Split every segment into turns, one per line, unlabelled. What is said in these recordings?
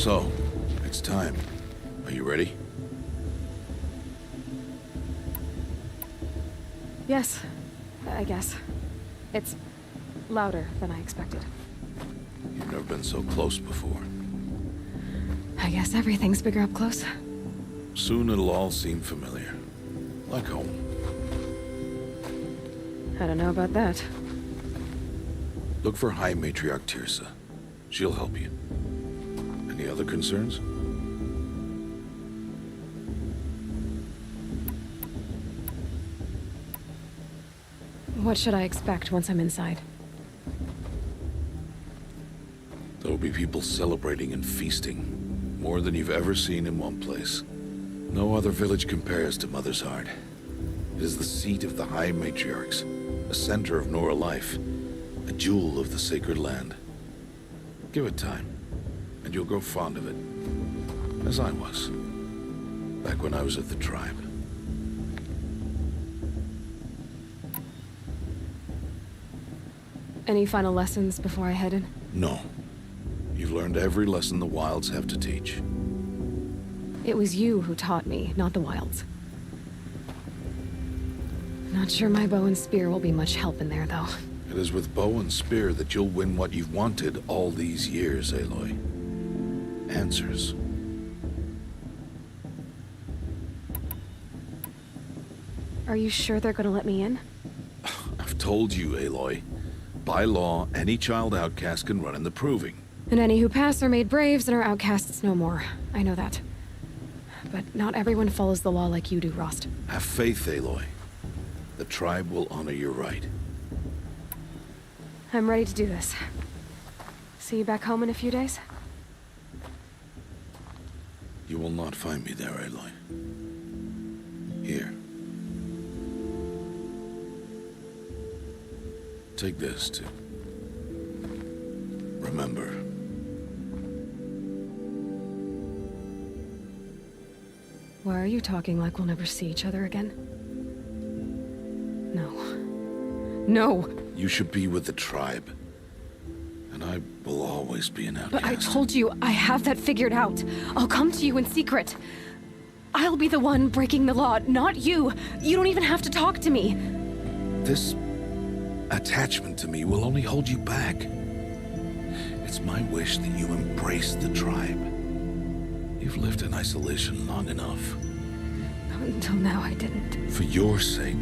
So, it's time. Are you ready?
Yes, I guess. It's louder than I expected.
You've never been so close before.
I guess everything's bigger up close.
Soon it'll all seem familiar. Like home.
I don't know about that.
Look for High Matriarch Teersa. She'll help you. Any other concerns?
What should I expect once I'm inside?
There'll be people celebrating and feasting. More than you've ever seen in one place. No other village compares to Mother's Heart. It is the seat of the High Matriarchs, a center of Nora life, a jewel of the sacred land. Give it time, and you'll grow fond of it. As I was, back when I was at the tribe.
Any final lessons before I head in?
No. You've learned every lesson the Wilds have to teach.
It was you who taught me, not the Wilds. Not sure my bow and spear will be much help in there, though.
It is with bow and spear that you'll win what you've wanted all these years, Aloy. Answers.
Are you sure they're gonna let me in?
I've told you, Aloy. By law, any child outcast can run in the Proving.
And any who pass are made braves and are outcasts no more. I know that. But not everyone follows the law like you do, Rost.
Have faith, Aloy. The tribe will honor your right.
I'm ready to do this. See you back home in a few days?
You will not find me there, Aloy. Here. Take this, too. Remember.
Why are you talking like we'll never see each other again? No. No!
You should be with the tribe. And I will always be an outcast.
But I told you, I have that figured out. I'll come to you in secret. I'll be the one breaking the law, not you. You don't even have to talk to me.
This attachment to me will only hold you back. It's my wish that you embrace the tribe. You've lived in isolation long enough.
Until now, I didn't.
For your sake,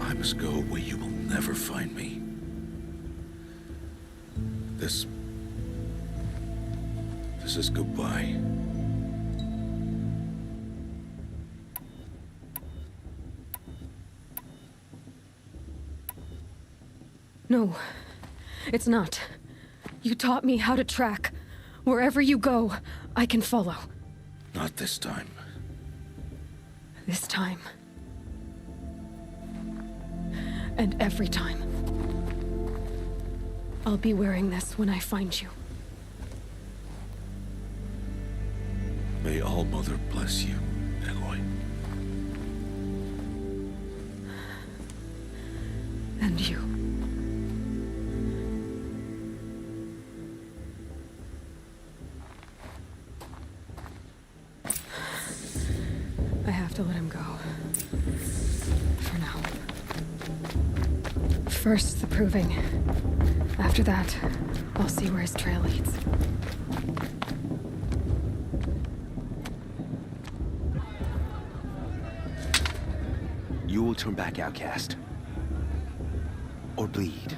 I must go where you will never find me. This is goodbye.
No, it's not. You taught me how to track. Wherever you go, I can follow.
Not this time.
This time. And every time. I'll be wearing this when I find you.
May All Mother bless you, Aloy.
And you. I have to let him go. For now. First, the Proving. After that, I'll see where his trail leads.
You will turn back, outcast. Or bleed.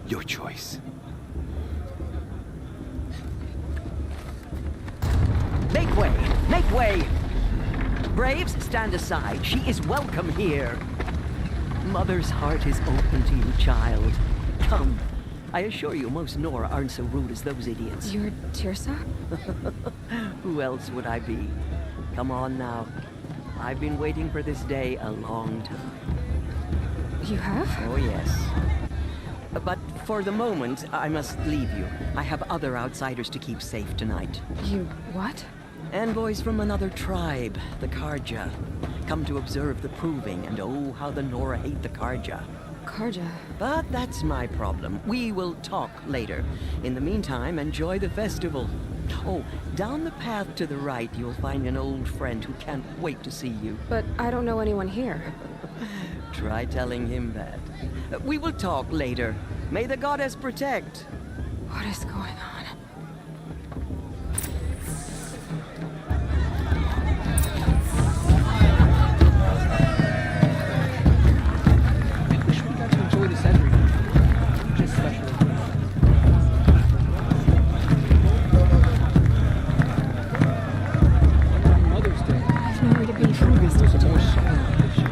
Your choice.
Make way! Make way! Braves, stand aside. She is welcome here. Mother's heart is open to you, child. Come. I assure you, most Nora aren't so rude as those idiots.
You're Teersa?
Who else would I be? Come on now. I've been waiting for this day a long time.
You have?
Oh, yes. But for the moment, I must leave you. I have other outsiders to keep safe tonight.
You what?
Envoys from another tribe, the Carja. Come to observe the Proving, and oh, how the Nora hate the Carja.
Karja.
But that's my problem. We will talk later. In the meantime, enjoy the festival. Oh, down the path to the right, you'll find an old friend who can't wait to see you.
But I don't know anyone here.
Try telling him that. We will talk later. May the goddess protect.
What is going on?
I wish we got to enjoy this every day. Just special occasions. On Mother's Day,
I've nowhere to be.
there's a more solemn occasion.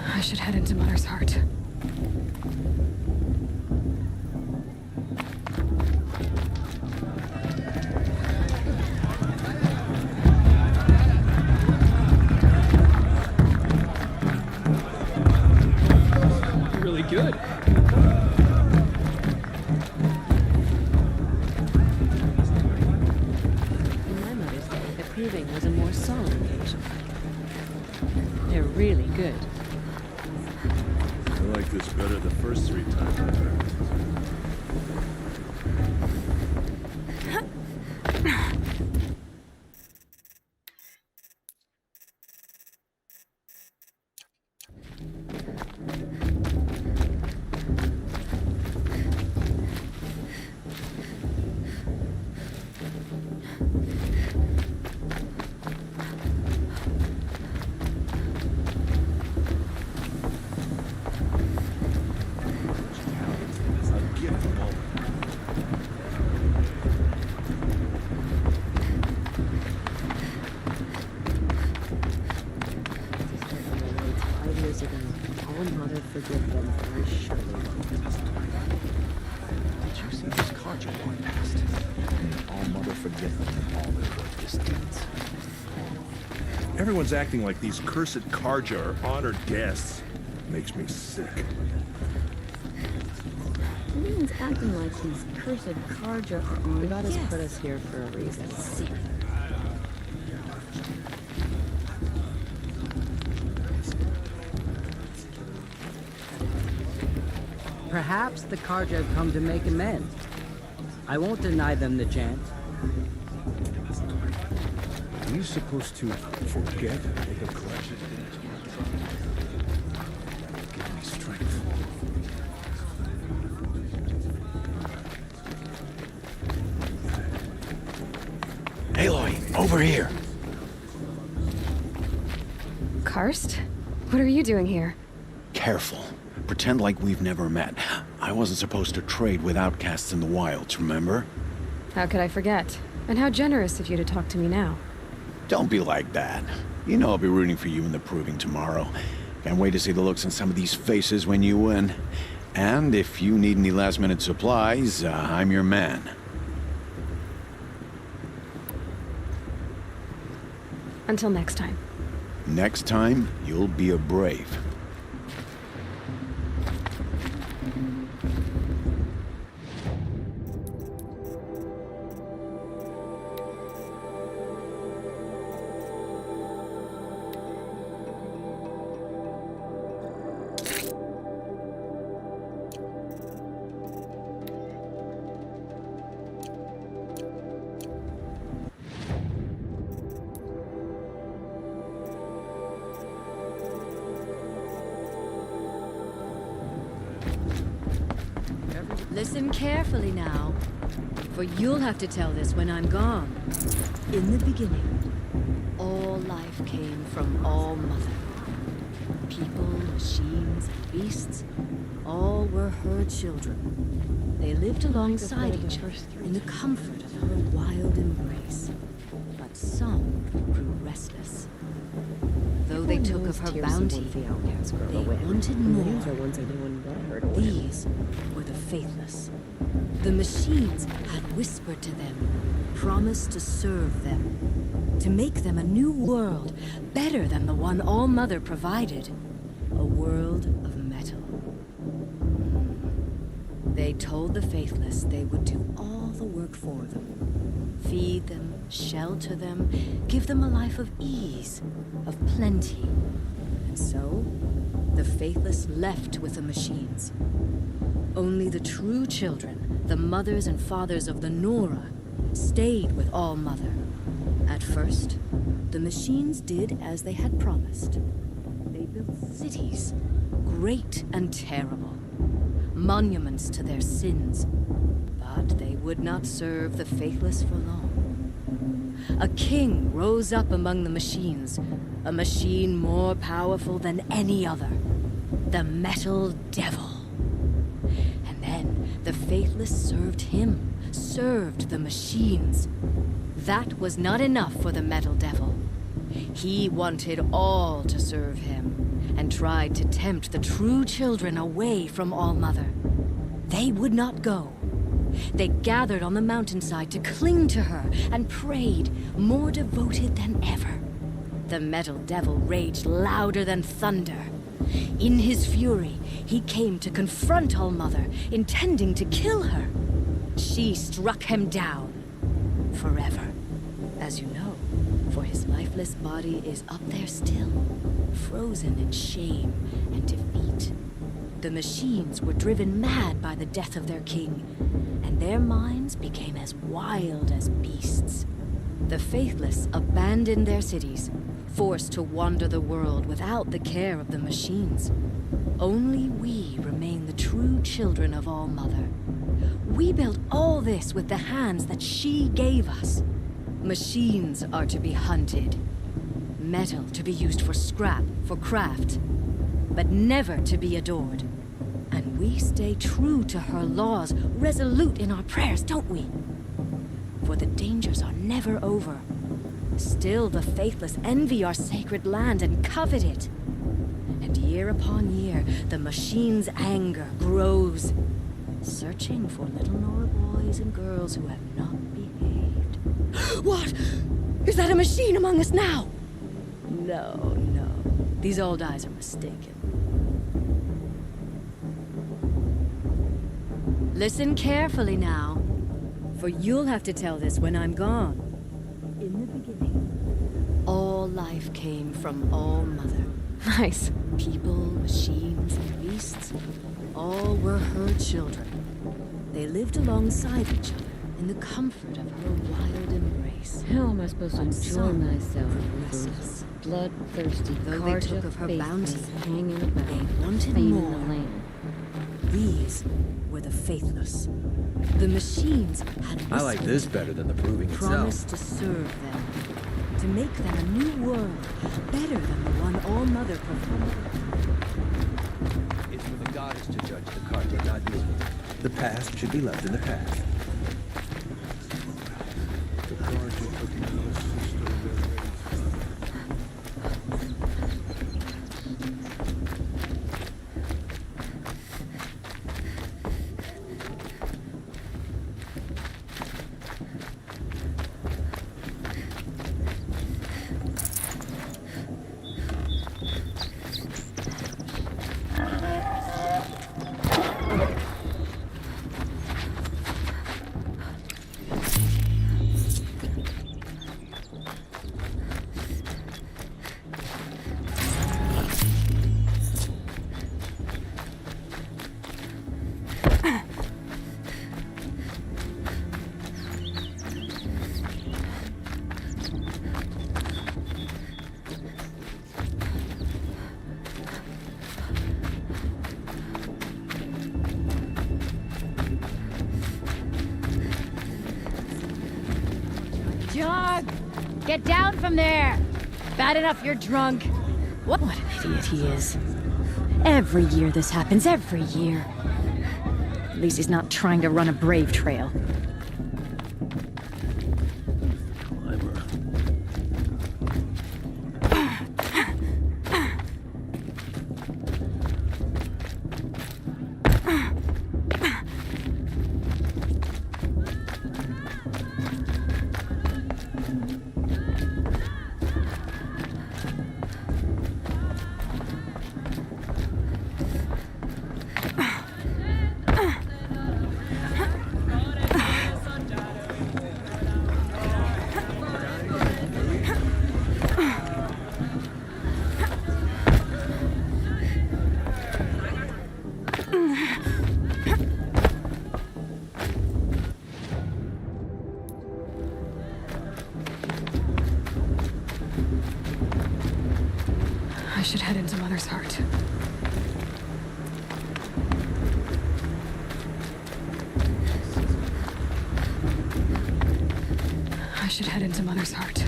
I should head into Mother's Heart.
Really good.
In my mother's day, the proving was a more solemn occasion. They're really good.
I like this better the first 3 times I've heard it. I'll give it a moment.
Five years ago, all mother forgive them, I surely won't.
Did you see this Karja going past? All mother forget them and all their good deeds.
Everyone's acting like these cursed Karja are honored guests. Makes me sick.
Everyone's acting like these cursed Karja are on. The goddess put us here for a reason.
Perhaps the Karja have come to make amends. I won't deny them the chance.
Are you supposed to forget? Make a collection? Give me strength.
Aloy, over here.
Karst? What are you doing here?
Careful. Pretend like we've never met. I wasn't supposed to trade with outcasts in the wilds, remember?
How could I forget? And how generous of you to talk to me now.
Don't be like that. You know I'll be rooting for you in the proving tomorrow. Can't wait to see the looks on some of these faces when you win. And if you need any last-minute supplies, I'm your man.
Until next time.
Next time, you'll be a brave.
Listen carefully now, for you'll have to tell this when I'm gone. In the beginning, all life came from All Mother. People, machines, and beasts, all were her children. They lived alongside each other in the comfort of her wild embrace. But some grew restless. Though they took of her bounty, they wanted more. These were the faithless. The machines had whispered to them, promised to serve them, to make them a new world, better than the one All Mother provided. A world of metal. They told the Faithless they would do all the work for them. Feed them, shelter them, give them a life of ease, of plenty. And so, the Faithless left with the machines. Only the true children, the mothers and fathers of the Nora, stayed with All Mother. At first, the machines did as they had promised. They built cities, great and terrible, monuments to their sins. But they would not serve the Faithless for long. A king rose up among the machines, a machine more powerful than any other, the Metal Devil. And then the Faithless served him, served the machines. That was not enough for the Metal Devil. He wanted all to serve him, and tried to tempt the true children away from All Mother. They would not go. They gathered on the mountainside to cling to her and prayed, more devoted than ever. The Metal Devil raged louder than thunder. In his fury, he came to confront All Mother, intending to kill her. She struck him down. Forever. As you know, for his lifeless body is up there still, frozen in shame and defeat. The machines were driven mad by the death of their king, and their minds became as wild as beasts. The Faithless abandoned their cities, forced to wander the world without the care of the machines. Only we remain the true children of All Mother. We built all this with the hands that she gave us. Machines are to be hunted. Metal to be used for scrap, for craft. But never to be adored. And we stay true to her laws, resolute in our prayers, don't we? For the dangers are never over. Still the Faithless envy our sacred land and covet it. And year upon year, the machine's anger grows, searching for little Nora boys and girls who have not behaved. What? Is that a machine among us now? No, no. These old eyes are mistaken. Listen carefully now, for you'll have to tell this when I'm gone. In the beginning, all life came from All Mother.
Nice.
People, machines, and beasts, all were her children. They lived alongside each other in the comfort of her wild embrace.
How am I supposed to
But
enjoy
some
myself
were
with those
restless.
bloodthirsty
Though they took
Karja
of her
faithless
bounty,
hanging about,
they wanted
cleaning
more.
the land?
These were the Faithless. The machines had
I like
whispered,
this better than the proving itself.
promised to serve them, to make them a new world, better than the one All Mother performed.
It's for the goddess to judge the Karja, not you. The past should be left in the past.
The Karja took my sister away.
Jog! Get down from there! Bad enough you're drunk.
What an idiot he is. Every year this happens, every year. At least he's not trying to run a brave trail.
Clever.
head into Mother's Heart.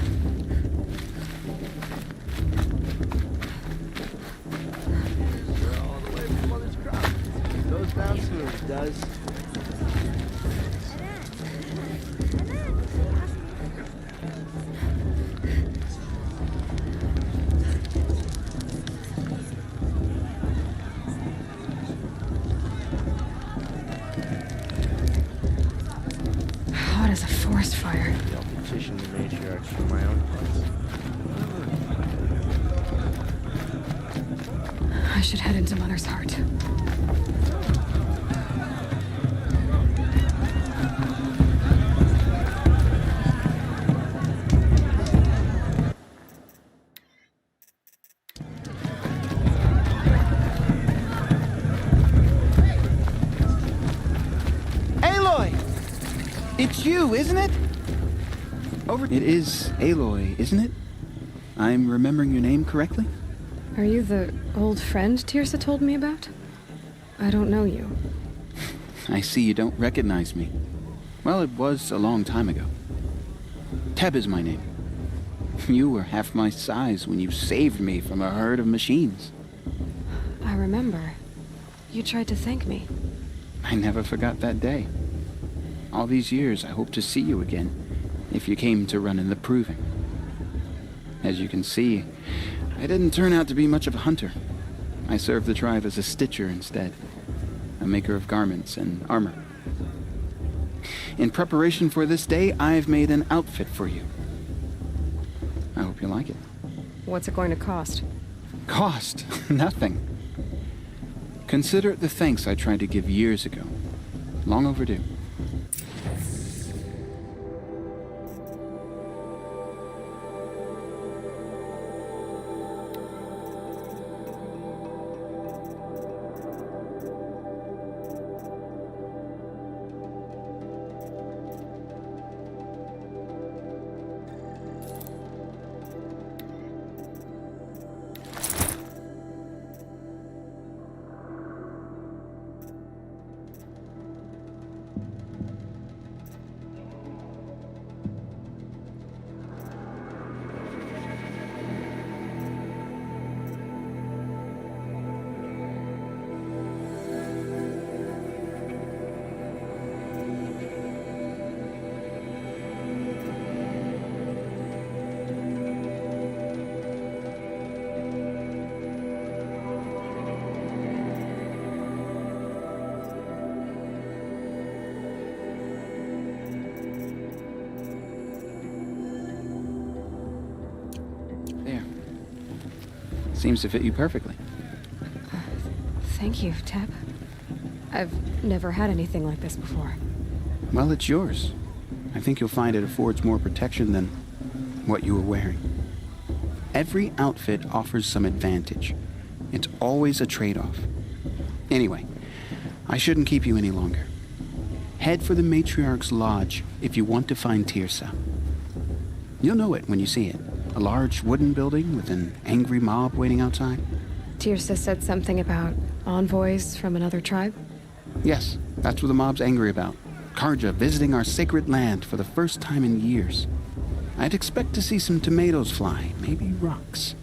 All the way from Mother's crop. It goes down smooth, it does.
Hot as a forest fire.
I'll petition the matriarchs for my own parts.
I should head into Mother's Heart.
Aloy! It's you, isn't it? It is Aloy, isn't it? I'm remembering your name correctly?
Are you the old friend Tirsa told me about? I don't know you.
I see you don't recognize me. Well, it was a long time ago. Teb is my name. You were half my size when you saved me from a herd of machines.
I remember. You tried to thank me.
I never forgot that day. All these years, I hope to see you again, if you came to run in the Proving. As you can see, I didn't turn out to be much of a hunter. I served the tribe as a stitcher instead, a maker of garments and armor. In preparation for this day, I've made an outfit for you. I hope you like it.
What's it going to cost?
Cost? Nothing. Consider it the thanks I tried to give years ago. Long overdue. Seems to fit you perfectly.
Thank you, Teb. I've never had anything like this before.
Well, it's yours. I think you'll find it affords more protection than what you were wearing. Every outfit offers some advantage. It's always a trade-off. Anyway, I shouldn't keep you any longer. Head for the Matriarch's Lodge if you want to find Tirsa. You'll know it when you see it. A large wooden building with an angry mob waiting outside.
Tirsa said something about envoys from another tribe?
Yes, that's what the mob's angry about. Karja visiting our sacred land for the first time in years. I'd expect to see some tomatoes fly, maybe rocks.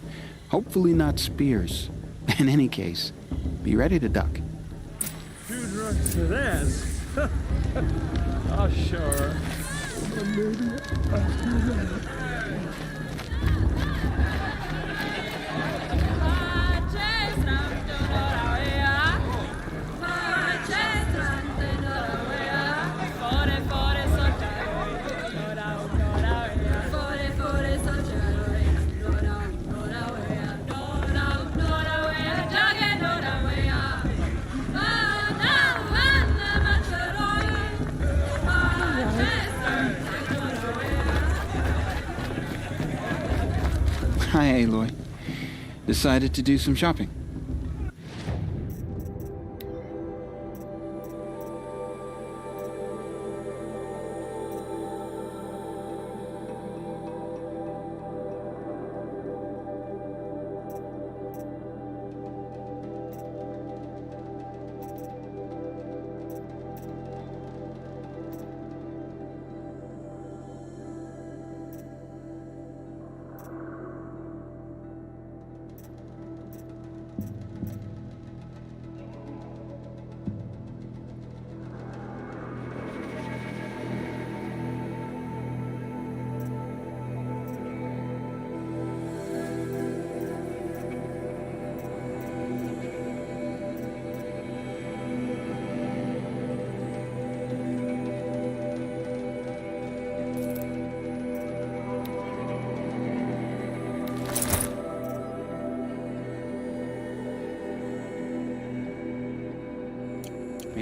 Hopefully not spears. In any case, be ready to duck.
2 drugs for this? Oh, sure. Maybe I'll do that.
Hi, Aloy. Decided to do some shopping.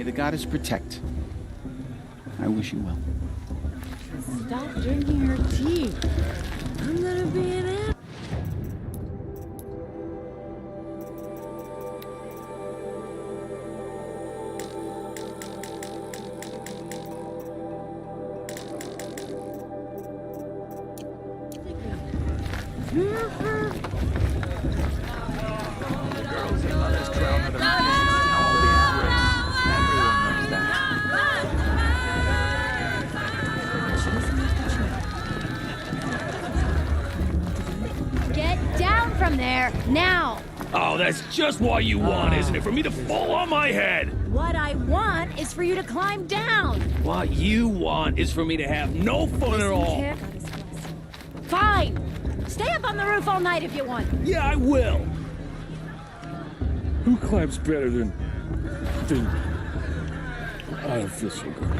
May the goddess protect. I wish you well.
Stop drinking her tea. I'm gonna be an ass. Get down from there, now!
Oh, that's just what you want, isn't it? For me to fall on my head!
What I want is for you to climb down!
What you want is for me to have no fun at all!
Fine! Stay up on the roof all night if you want.
Yeah, I will!
Who climbs better than... I don't feel so good.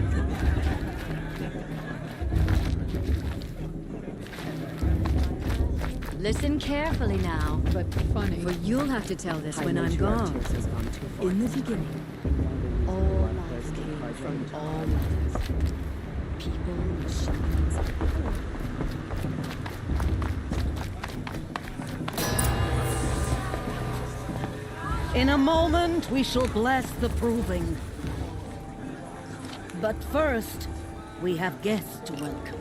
Listen carefully now.
But funny.
For you'll have to tell this
High
when I'm
matriarch
gone.
Tears has gone too far.
In the beginning, all life came from all mothers. People, machines.
In a moment, we shall bless the proving. But first, we have guests to welcome.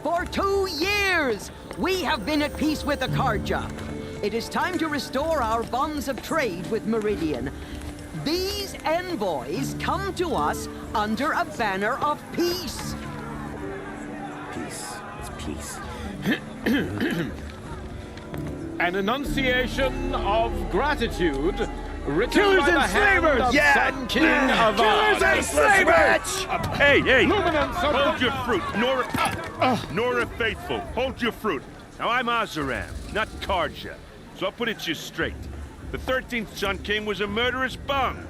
For 2 years, we have been at peace with the Carja. It is time to restore our bonds of trade with Meridian. These envoys come to us under a banner of peace.
Peace. It's peace.
An enunciation of gratitude written
Killers
by the
and
hand
slavers!
of
Yeah!
Sun King Avad.
Killers and slavers! Hey, hey!
Luminance of
Hold your fruit, Nora Faithful. Hold your fruit. Now I'm Oseram, not Karja, so I'll put it to you straight. The 13th Sun King was a murderous bum.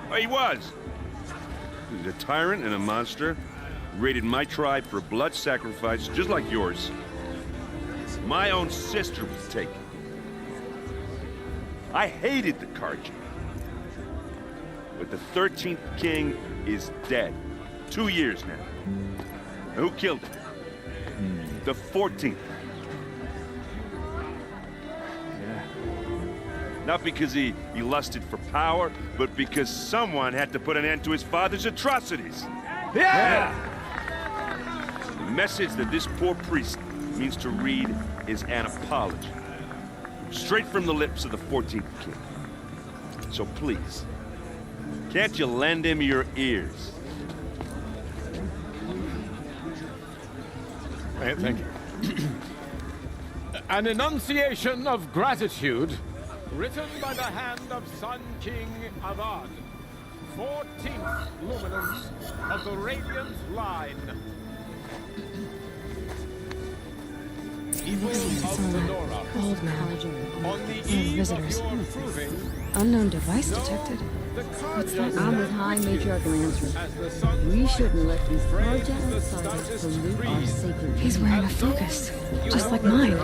Oh, he was. He was a tyrant and a monster. Raided my tribe for blood sacrifice, just like yours. My own sister was taken. I hated the Karja. But the 13th king is dead. 2 years now. Who killed him? The 14th. Not because he lusted for power, but because someone had to put an end to his father's atrocities.
Yeah!
The message that this poor priest means to read is an apology. Straight from the lips of the 14th king. So please, can't you lend him your ears?
Thank you. An enunciation of gratitude written by the hand of Sun King Avad, 14th luminance of the Radiant Line. People of Sonora,
Old man.
on the
Some
eve
visitors.
of your proving,
Unknown device detected.
the
What's
Karja
that?
I'm with High Matriarch Lansra.
as the sun's
We
light
shouldn't let these
frames
Karja
the
outsiders
stoutest
pollute our
creed.
sacred
He's
land.
wearing a focus, just like mine.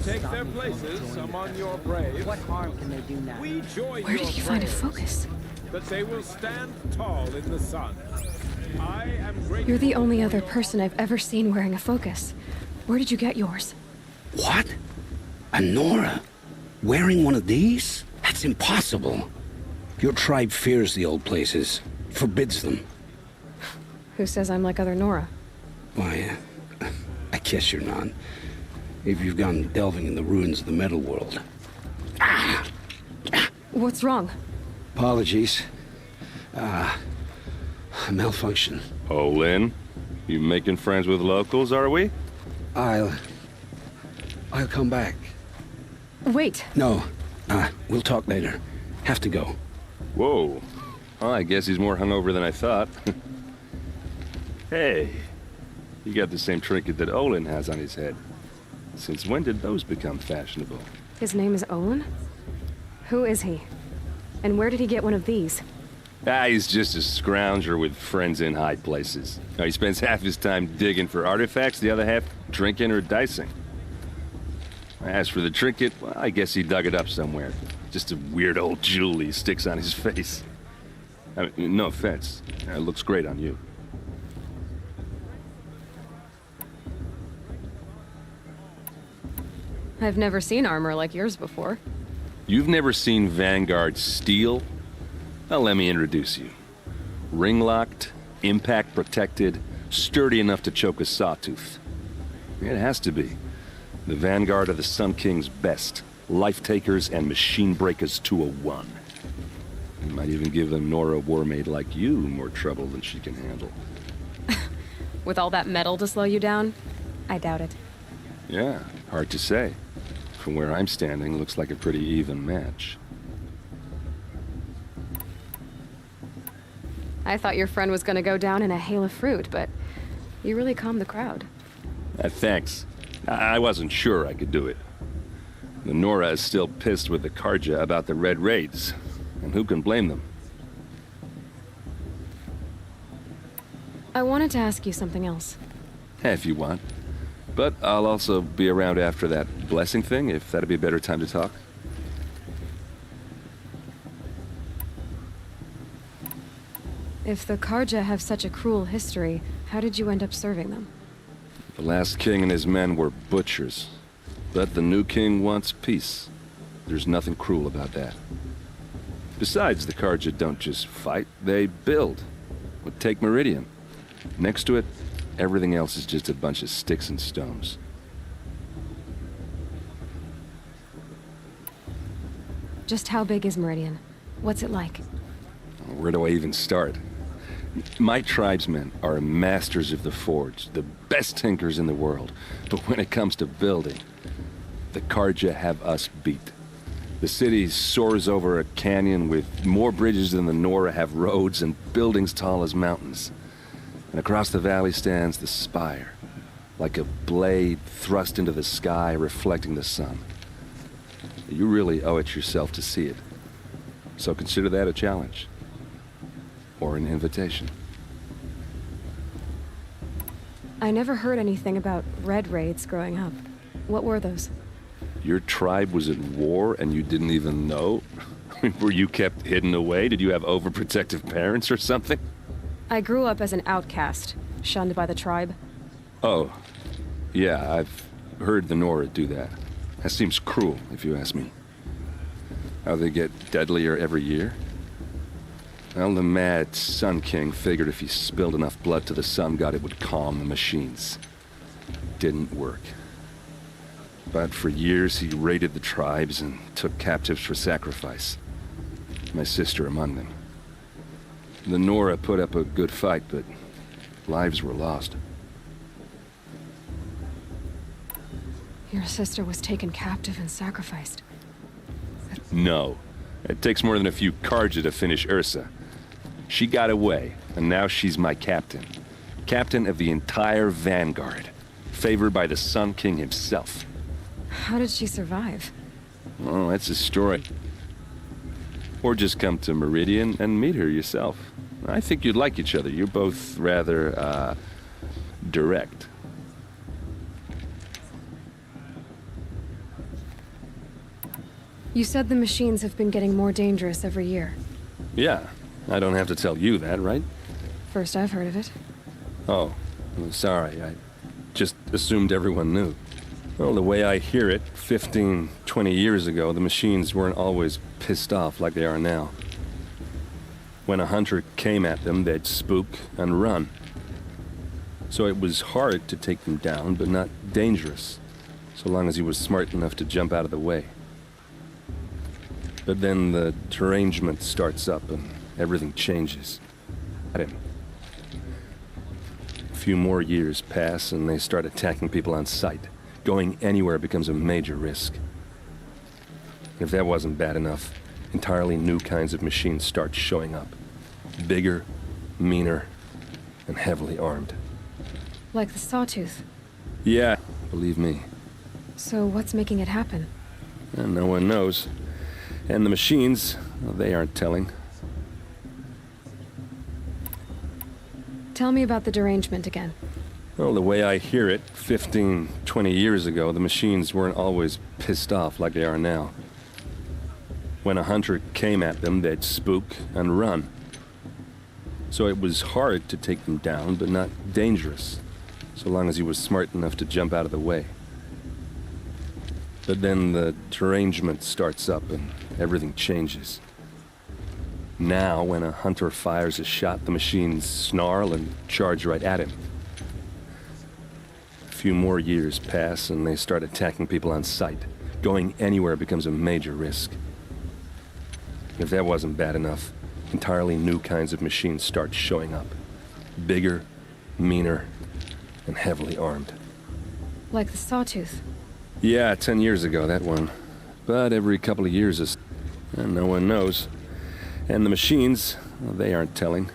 Take their places among your braves.
What harm can they do now?
We join
Where did
your
you find a
braves,
focus?
that they will stand tall in the sun. I am grateful.
You're the only other person I've ever seen wearing a focus. Where did you get yours?
What? A Nora? Wearing one of these? That's impossible. Your tribe fears the old places, forbids them.
Who says I'm like other Nora?
Why, I guess you're not. If you've gone delving in the ruins of the metal world.
What's wrong?
Apologies. A malfunction.
Oh, Lynn, you making friends with locals, are we?
I'll come back.
Wait.
No, we'll talk later. Have to go.
Whoa. Well, I guess he's more hungover than I thought. Hey, you got the same trinket that Olin has on his head. Since when did those become fashionable?
His name is Olin? Who is he? And where did he get one of these?
He's just a scrounger with friends in high places. Now, he spends half his time digging for artifacts, the other half drinking or dicing. As for the trinket, well, I guess he dug it up somewhere.
Just a weird old jewel he sticks on his face. I mean, no offense. It looks great on you.
I've never seen armor like yours before.
You've never seen Vanguard steel? Well, let me introduce you. Ring-locked, impact-protected, sturdy enough to choke a sawtooth. It has to be. The Vanguard of the Sun King's best. Life-takers and machine breakers to a one. You might even give a Nora war-maid like you more trouble than she can handle.
With all that metal to slow you down? I doubt it.
Yeah, hard to say. From where I'm standing, looks like a pretty even match.
I thought your friend was gonna go down in a hail of fruit, but you really calmed the crowd.
Thanks. I wasn't sure I could do it. The Nora is still pissed with the Carja about the Red Raids, and who can blame them?
I wanted to ask you something else.
If you want. But I'll also be around after that blessing thing, if that'd be a better time to talk.
If the Carja have such a cruel history, how did you end up serving them?
The last king and his men were butchers. But the new king wants peace. There's nothing cruel about that. Besides, the Carja don't just fight, they build. Well, take Meridian. Next to it, everything else is just a bunch of sticks and stones.
Just how big is Meridian? What's it like?
Where do I even start? My tribesmen are masters of the forge, the best tinkers in the world. But when it comes to building, the Carja have us beat. The city soars over a canyon with more bridges than the Nora have roads and buildings tall as mountains. And across the valley stands the spire, like a blade thrust into the sky reflecting the sun. You really owe it yourself to see it. So consider that a challenge. Or an invitation.
I never heard anything about Red Raids growing up. What were those?
Your tribe was at war and you didn't even know? Were you kept hidden away? Did you have overprotective parents or something?
I grew up as an outcast, shunned by the tribe.
Oh, yeah, I've heard the Nora do that. That seems cruel, if you ask me. How they get deadlier every year? Well, the mad Sun King figured if he spilled enough blood to the Sun God, it would calm the machines. Didn't work. But for years, he raided the tribes and took captives for sacrifice. My sister among them. The Nora put up a good fight, but lives were lost.
Your sister was taken captive and sacrificed.
No. It takes more than a few Carja to finish Ursa. She got away, and now she's my captain. Captain of the entire Vanguard. Favored by the Sun King himself.
How did she survive?
Oh, that's a story. Or just come to Meridian and meet her yourself. I think you'd like each other. You're both rather, direct.
You said the machines have been getting more dangerous every year.
Yeah, I don't have to tell you that, right?
First I've heard of it.
Oh, I'm sorry. I just assumed everyone knew. Well, the way I hear it, 15, 20 years ago, the machines weren't always pissed off like they are now. When a hunter came at them, they'd spook and run. So it was hard to take them down, but not dangerous, so long as he was smart enough to jump out of the way. But then the derangement starts up and everything changes. At him. A few more years pass and they start attacking people on sight. Going anywhere becomes a major risk. If that wasn't bad enough, entirely new kinds of machines start showing up. Bigger, meaner, and heavily armed.
Like the Sawtooth.
Yeah, believe me.
So what's making it happen?
And no one knows. And the machines, well, they aren't telling.
Tell me about the derangement again.
Well, the way I hear it, 15, 20 years ago, the machines weren't always pissed off like they are now. When a hunter came at them, they'd spook and run. So it was hard to take them down, but not dangerous, so long as he was smart enough to jump out of the way. But then the derangement starts up and everything changes. Now, when a hunter fires a shot, the machines snarl and charge right at him. A few more years pass and they start attacking people on sight. Going anywhere becomes a major risk. If that wasn't bad enough, entirely new kinds of machines start showing up. Bigger, meaner, and heavily armed.
Like the Sawtooth.
Yeah, 10 years ago, that one. But every couple of years is... and no one knows. And the machines, well, they aren't telling.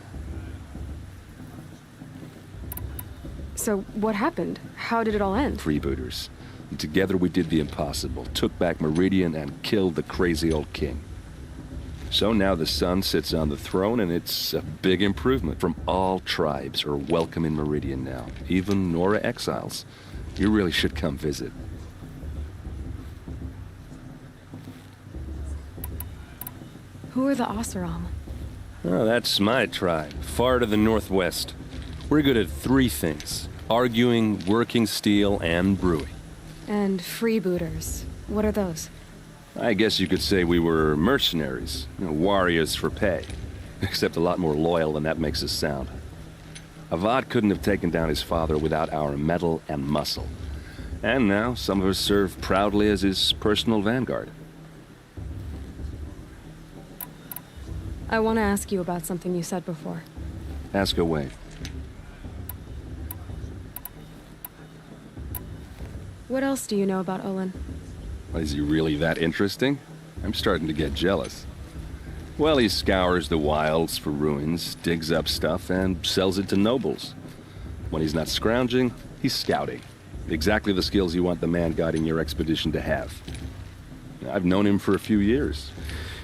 So what happened? How did it all end?
Freebooters. And together we did the impossible. Took back Meridian and killed the crazy old king. So now the sun sits on the throne, and it's a big improvement. From all tribes are welcome in Meridian now. Even Nora exiles. You really should come visit.
Who are the Oseram?
Oh, that's my tribe, far to the northwest. We're good at 3 things: arguing, working steel, and brewing.
And freebooters. What are those?
I guess you could say we were mercenaries, warriors for pay. Except a lot more loyal than that makes us sound. Avad couldn't have taken down his father without our metal and muscle. And now some of us serve proudly as his personal vanguard.
I want to ask you about something you said before.
Ask away.
What else do you know about Olin?
Is he really that interesting? I'm starting to get jealous. Well, he scours the wilds for ruins, digs up stuff, and sells it to nobles. When he's not scrounging, he's scouting. Exactly the skills you want the man guiding your expedition to have. I've known him for a few years.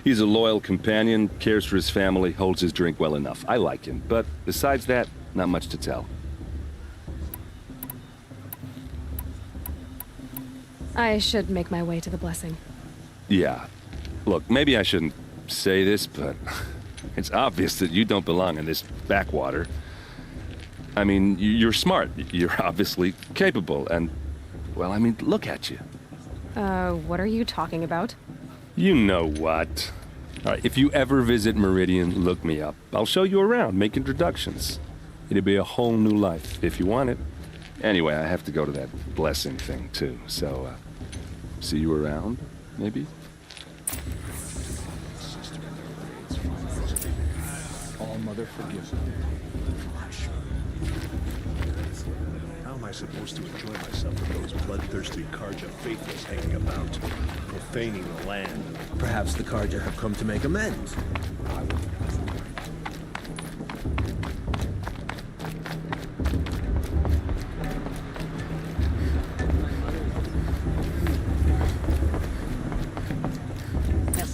He's a loyal companion, cares for his family, holds his drink well enough. I like him, but besides that, not much to tell.
I should make my way to the blessing.
Yeah. Look, maybe I shouldn't say this, but it's obvious that you don't belong in this backwater. I mean, you're smart. You're obviously capable, and, well, I mean, look at you.
What are you talking about?
You know what. All right, if you ever visit Meridian, look me up. I'll show you around, make introductions. It'll be a whole new life, if you want it. Anyway, I have to go to that blessing thing, too, so, see you around, maybe?
All Mother forgives me.
How am I supposed to enjoy myself with those bloodthirsty Carja faithless hanging about, profaning the land?
Perhaps the Carja have come to make amends.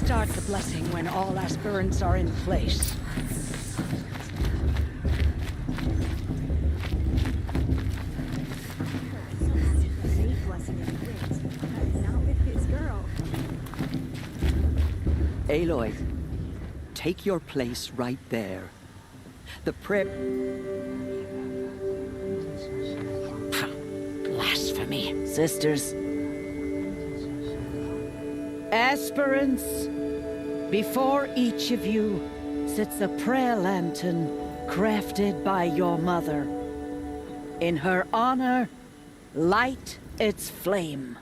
Start the blessing when all aspirants are in place.
Aloy, take your place right there. The
Blasphemy. Sisters. Aspirants, before each of you sits a prayer lantern crafted by your mother. In her honor, light its flame.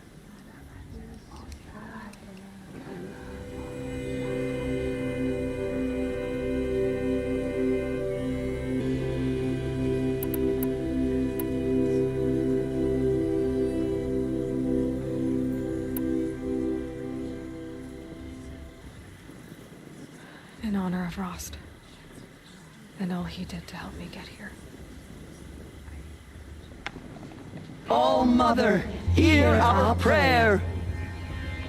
In honor of Rost. And all he did to help me get here.
All Mother, hear our prayer.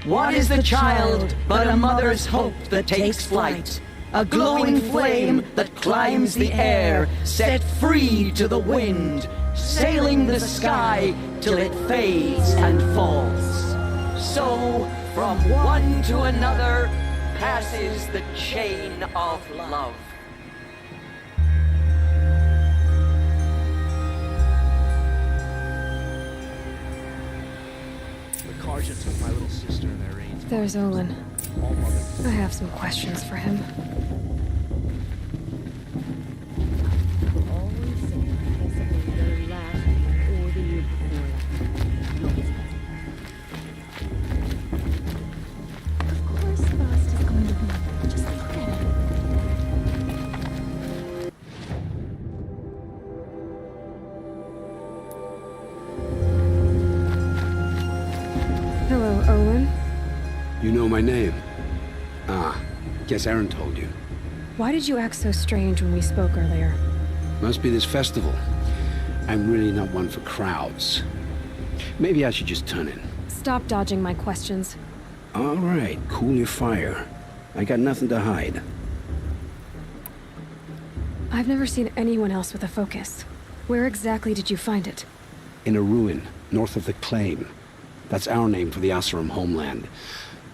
What is the child but a mother's hope that takes flight? A glowing flame that climbs the air, set free to the wind, sailing the sky till it fades and falls. So, from one to another, passes the chain of love.
The Karja took my little sister in their reins.
There's Olin.
All mother.
I have some questions for him.
Always say possibly the very last or the year before last. No, it's
Of course Bast is going to win. Just look at him.
Hello, Olin.
You know my name? Ah, guess Aaron told you.
Why did you act so strange when we spoke earlier?
Must be this festival. I'm really not one for crowds. Maybe I should just turn in.
Stop dodging my questions.
All right, cool your fire. I got nothing to hide.
I've never seen anyone else with a focus. Where exactly did you find it?
In a ruin, north of the Claim. That's our name for the Oseram homeland.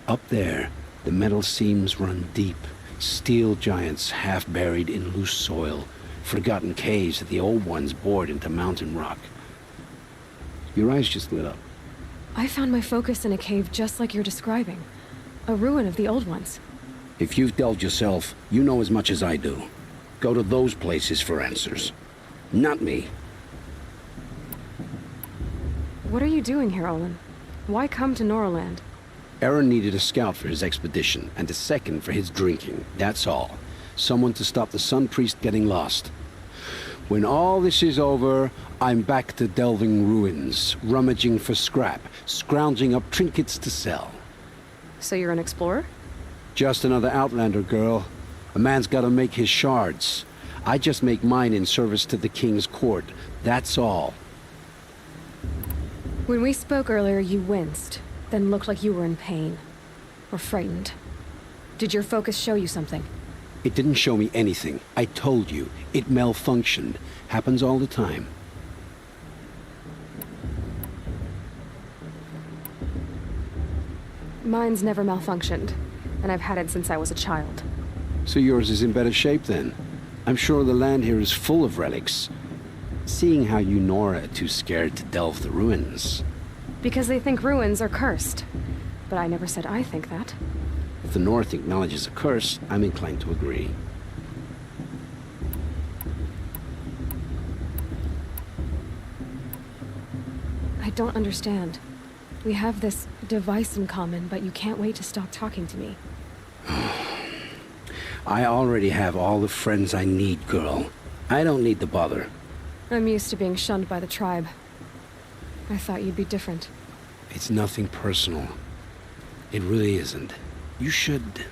Up there, the metal seams run deep. Steel giants half buried in loose soil. Forgotten caves that the old ones bored into mountain rock. Your eyes just lit up.
I found my focus in a cave just like you're describing. A ruin of the old ones.
If you've delved yourself, you know as much as I do. Go to those places for answers. Not me.
What are you doing here, Olin? Why come to Norland?
Aaron needed a scout for his expedition, and a second for his drinking. That's all. Someone to stop the Sun Priest getting lost. When all this is over, I'm back to delving ruins, rummaging for scrap, scrounging up trinkets to sell.
So you're an explorer?
Just another Outlander, girl. A man's gotta make his shards. I just make mine in service to the King's court. That's all.
When we spoke earlier, you winced, then looked like you were in pain. Or frightened. Did your focus show you something?
It didn't show me anything. I told you. It malfunctioned. Happens all the time.
Mine's never malfunctioned, and I've had it since I was a child.
So yours is in better shape then. I'm sure the land here is full of relics. Seeing how you Nora are too scared to delve the ruins.
Because they think ruins are cursed. But I never said I think that.
If the North acknowledges a curse, I'm inclined to agree.
I don't understand. We have this device in common, but you can't wait to stop talking to me.
I already have all the friends I need, girl. I don't need the bother.
I'm used to being shunned by the tribe. I thought you'd be different.
It's nothing personal. It really isn't. You should...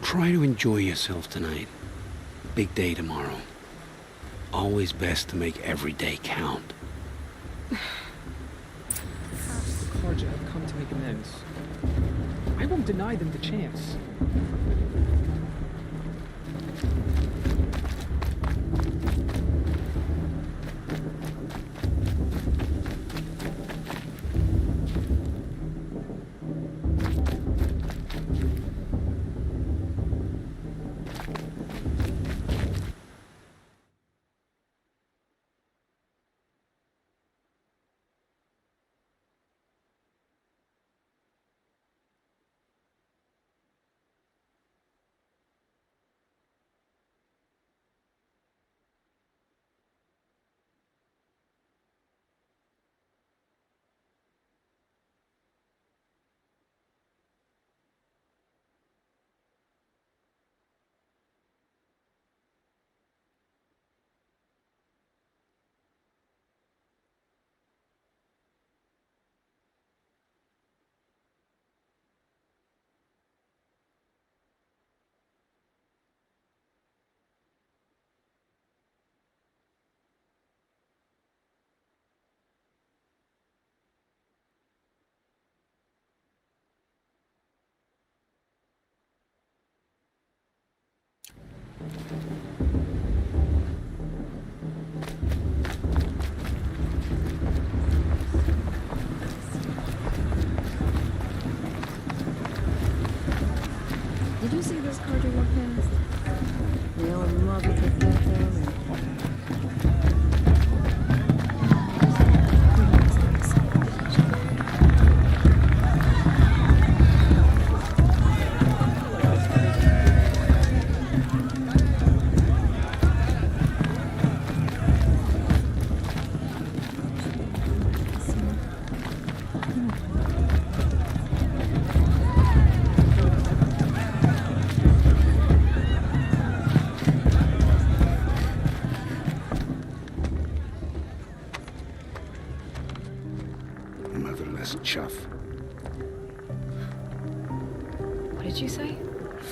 try to enjoy yourself tonight. Big day tomorrow. Always best to make every day count.
Perhaps the Karja have come to make amends. I won't deny them the chance.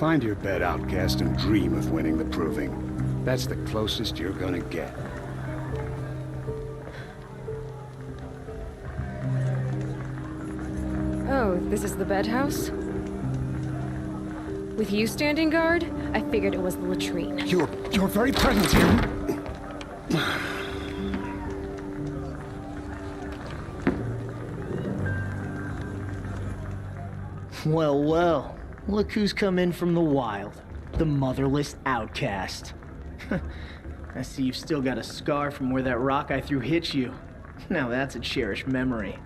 Find your bed, outcast, and dream of winning the proving. That's the closest you're gonna get.
Oh, this is the bed house? With you standing guard, I figured it was the latrine.
Your very presence here.
Well, well. Look who's come in from the wild. The motherless outcast. I see you've still got a scar from where that rock I threw hit you. Now that's a cherished memory.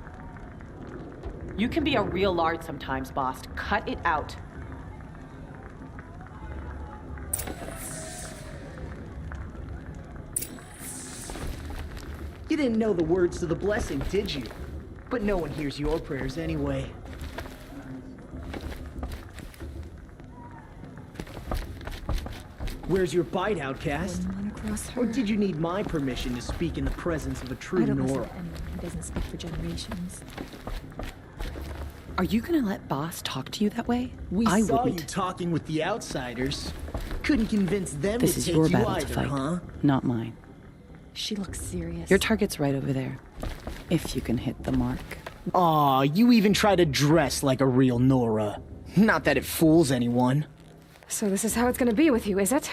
You can be a real lard sometimes, boss. Cut it out.
You didn't know the words to the blessing, did you? But no one hears your prayers anyway. Where's your bite, outcast? Or did you need my permission to speak in the presence of a true
I don't listen
Nora?
to anyone who doesn't speak for generations.
Are you gonna let boss talk to you that way?
We
I
saw
wouldn't.
you talking with the outsiders. Couldn't convince them
This
to
is
take
your
you
battle
either,
to fight,
huh?
not mine.
She looks serious.
Your target's right over there. If you can hit the mark.
Aw, you even try to dress like a real Nora. Not that it fools anyone.
So this is how it's gonna be with you, is it?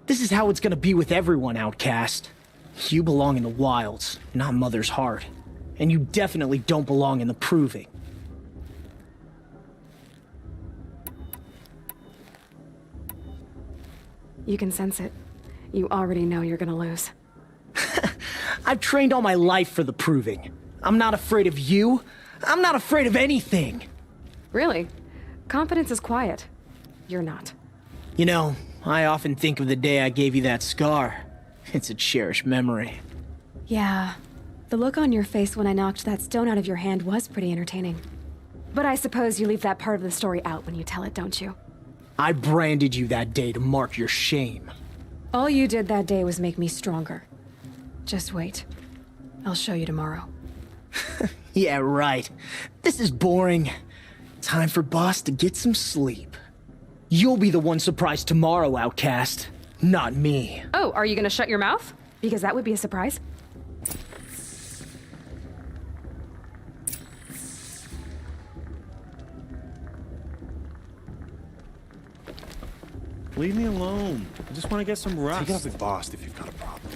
This is how it's gonna be with everyone, outcast. You belong in the wilds, not Mother's Heart. And you definitely don't belong in the proving.
You can sense it. You already know you're gonna lose.
I've trained all my life for the proving. I'm not afraid of you. I'm not afraid of anything.
Really? Confidence is quiet. You're not.
You know, I often think of the day I gave you that scar. It's a cherished memory.
Yeah. The look on your face when I knocked that stone out of your hand was pretty entertaining. But I suppose you leave that part of the story out when you tell it, don't you?
I branded you that day to mark your shame.
All you did that day was make me stronger. Just wait. I'll show you tomorrow.
Yeah, right. This is boring. Time for Boss to get some sleep. You'll be the one surprised tomorrow, outcast. Not me.
Oh, are you gonna shut your mouth? Because that would be a surprise.
Leave me alone. I just want to get some rest.
Take it up with Boss if you've got a problem.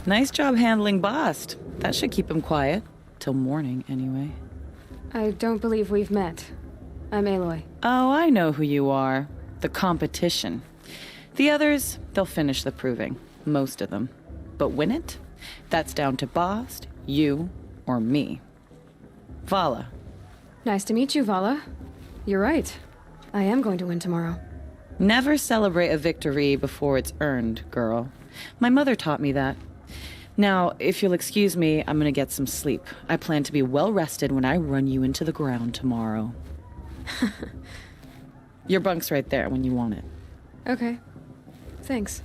Nice job handling Bast. That should keep him quiet. Till morning, anyway.
I don't believe we've met. I'm Aloy.
Oh, I know who you are. The competition. The others, they'll finish the proving. Most of them. But win it? That's down to Bast, you, or me. Vala.
Nice to meet you, Vala. You're right. I am going to win tomorrow.
Never celebrate a victory before it's earned, girl. My mother taught me that. Now, if you'll excuse me, I'm gonna get some sleep. I plan to be well rested when I run you into the ground tomorrow. Your bunk's right there when you want it.
Okay. Thanks.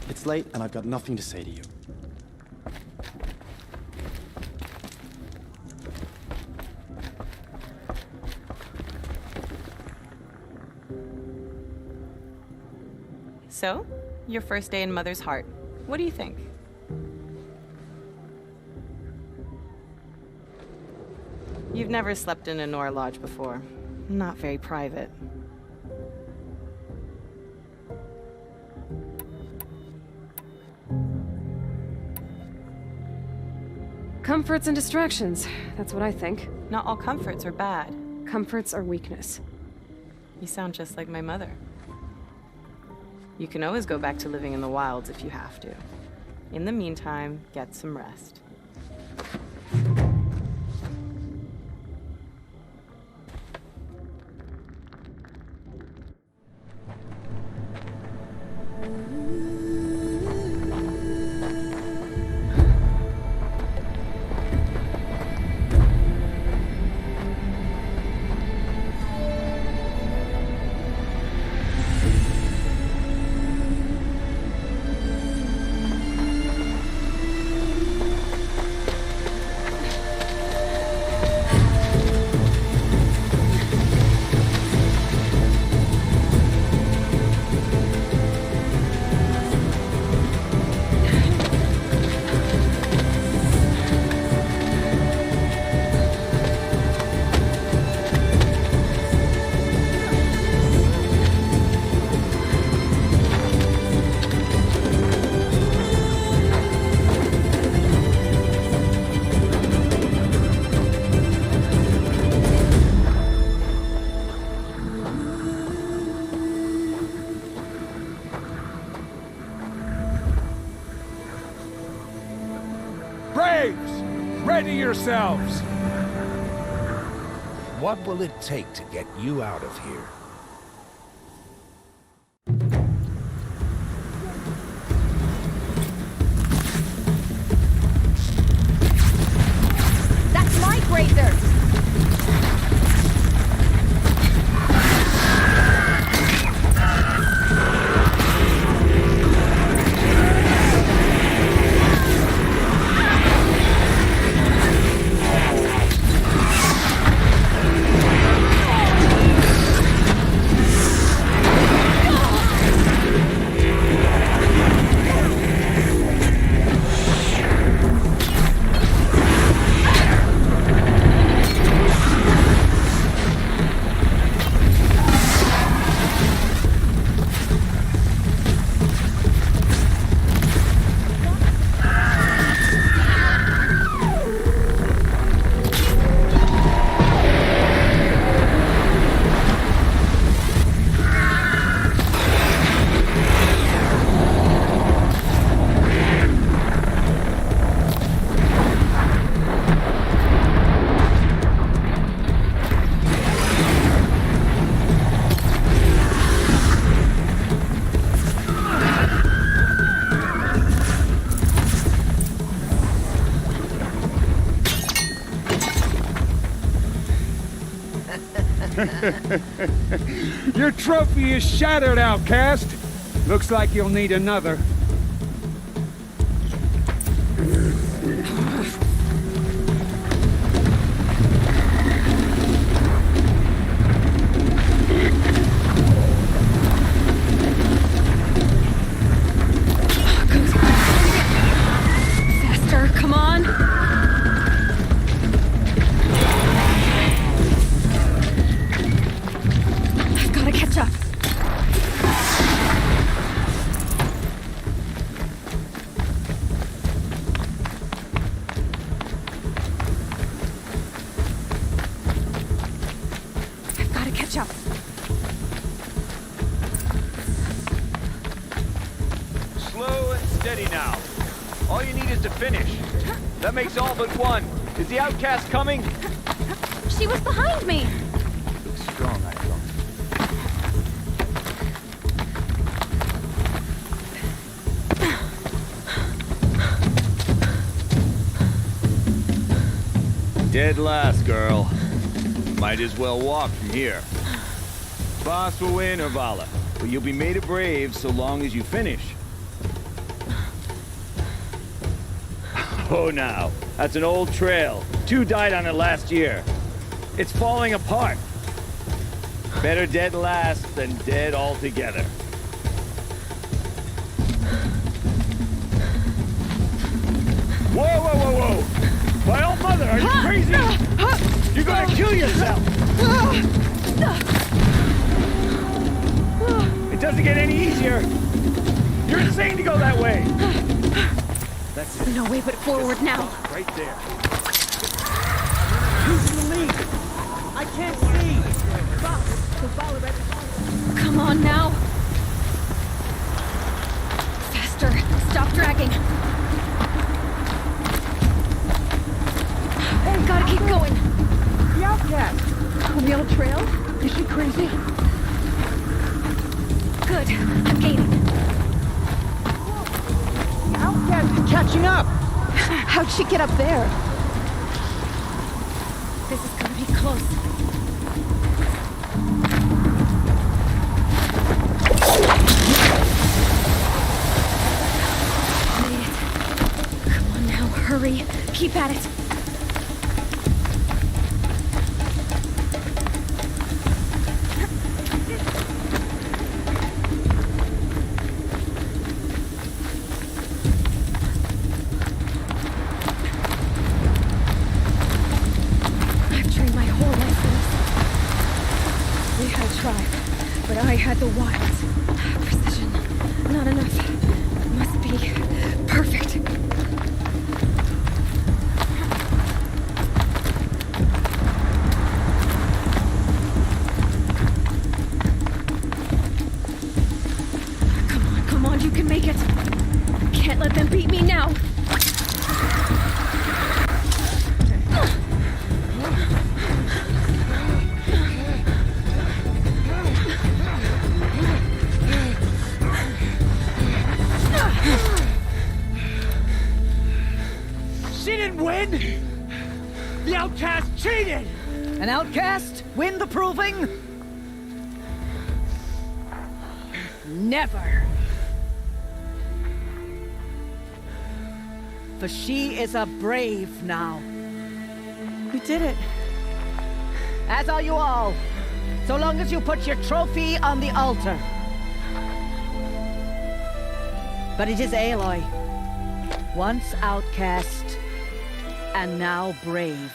It's late, and I've got nothing to say to you.
So, your first day in Mother's Heart. What do you think? You've never slept in a Nora Lodge before. Not very private.
Comforts and distractions. That's what I think.
Not all comforts are bad.
Comforts are weakness.
You sound just like my mother. You can always go back to living in the wilds if you have to. In the meantime, get some rest.
Ready yourselves!
What will it take to get you out of here?
That's my grazer!
Your trophy is shattered, outcast. Looks like you'll need another.
Faster, come on! I've gotta catch up. I've gotta catch up.
Slow and steady now. All you need is to finish. That makes all but one. Is the outcast coming?
She was behind me!
Looks strong, I thought.
Dead last, girl. Might as well walk from here. Boss will win, Urvala, but you'll be made a brave so long as you finish. Oh, now. That's an old trail. 2 died on it last year. It's falling apart. Better dead last than dead altogether. Whoa, whoa, whoa, whoa! My old mother, are you crazy? You're gonna kill yourself! It doesn't get any easier! You're insane to go that way! That's it.
No way but forward now.
Right there.
Who's in the lead? I can't see! Stop!
Come on now. Faster. Stop dragging. Gotta keep going.
The outcast! On the old trail? Is she crazy?
Good. I'm gaining.
The outcast is catching up!
How'd she get up there? This is gonna be close. Made it. Come on now, hurry. Keep at it. I had the wilds. Precision. Not enough. Must be perfect. Come on, you can make it. Can't let them beat me now.
win? The outcast cheated! An outcast win the proving? Never. For she is a brave now.
We did it.
As are you all. So long as you put your trophy on the altar. But it is Aloy, once outcast, and now brave,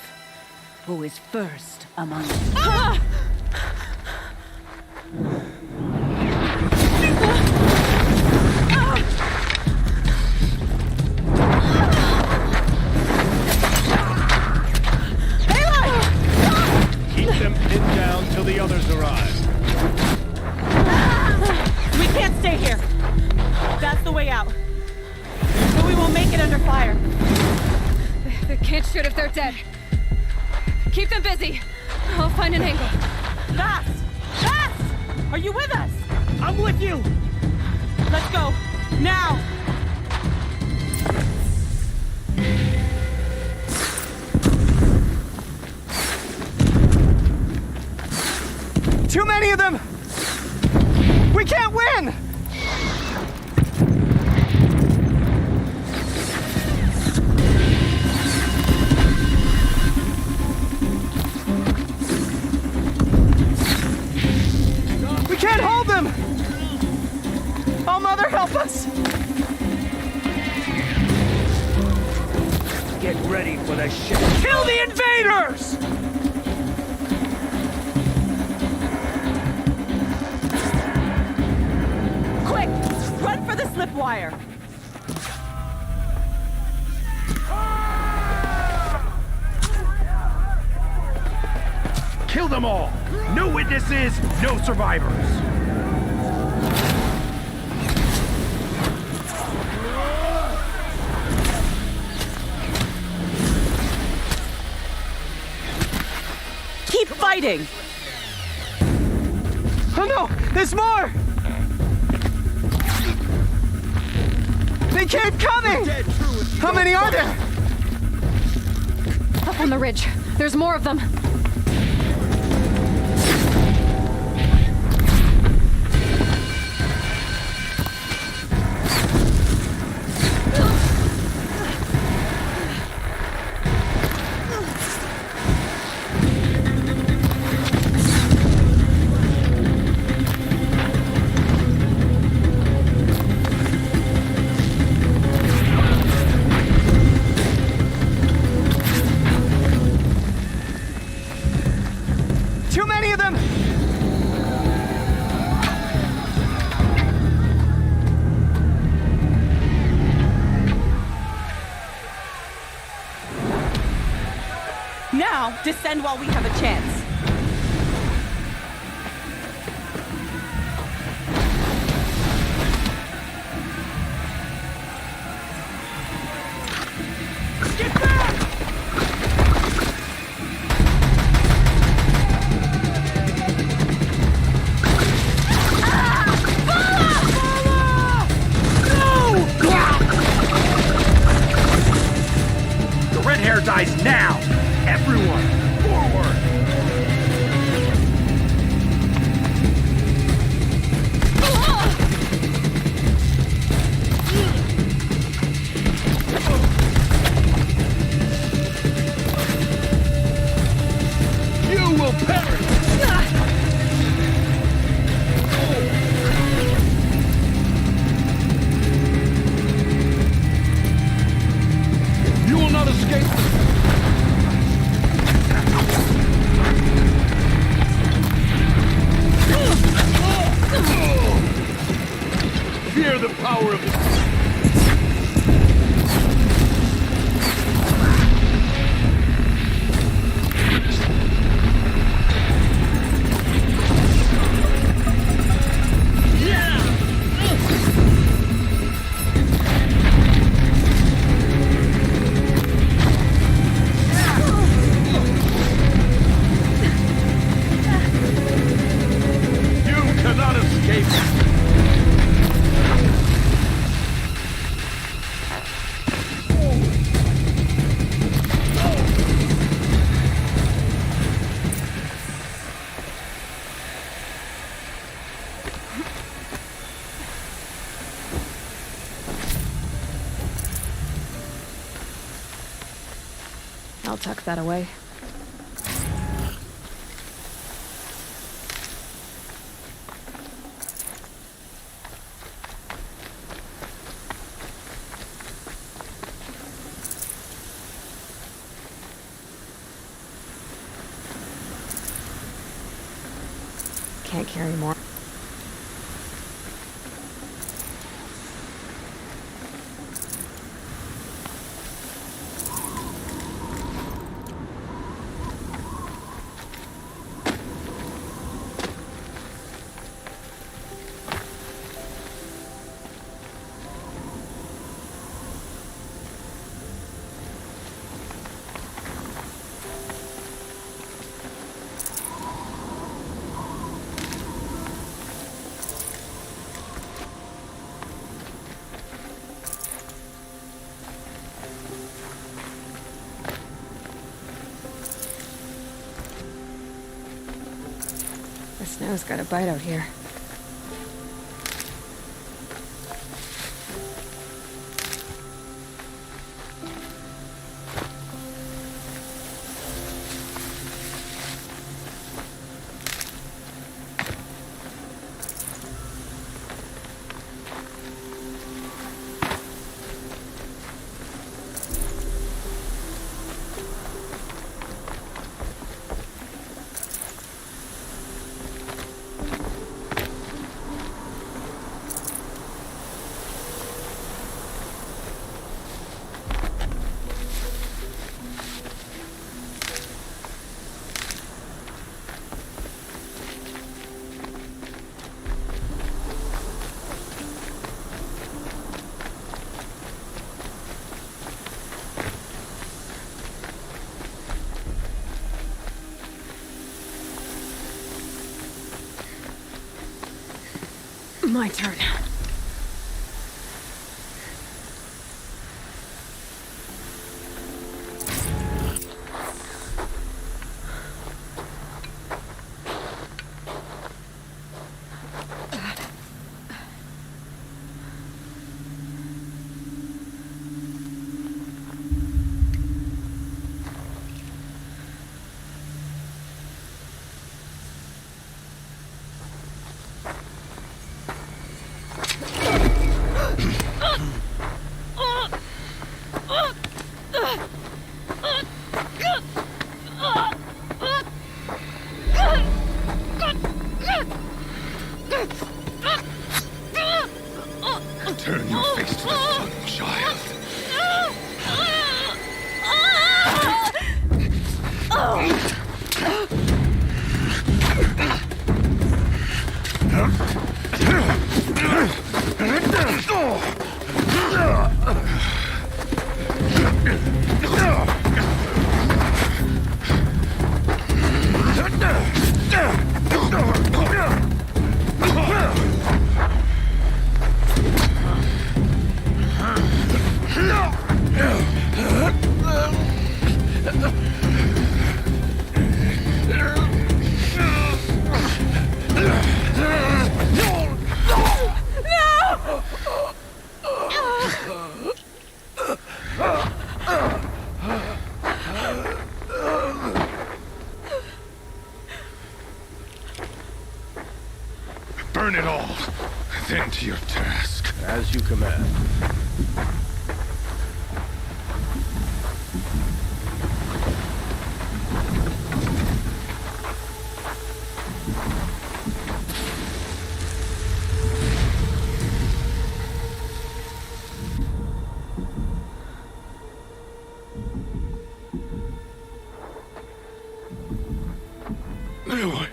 who is first among us.
Ah!
Keep them pinned down till the others arrive.
We can't stay here. That's the way out. But we won't make it under fire.
They can't shoot if they're dead. Keep them busy. I'll find an angle.
Vass! Vass! Are you with us?
I'm with you!
Let's go. Now!
Too many of them! We can't win! We can't hold them! Oh, Mother, help us!
Get ready for the shit.
Kill the invaders!
Quick! Run for the slip wire!
Kill them all! No witnesses, no survivors!
Keep fighting!
Oh no! There's more! They keep coming! How many are there?
Up on the ridge. There's more of them.
Too many of them!
Now, descend while we have a chance.
Get back!
The red hair dies now! Everyone, forward! You will perish! You will not escape! Fear the power of the... You cannot escape!
I'll tuck that away. Can't carry more. The snow's got a bite out here. My turn.
Turn your face to the sun, child. Burn it all, then to your task.
As you command.
Aloy.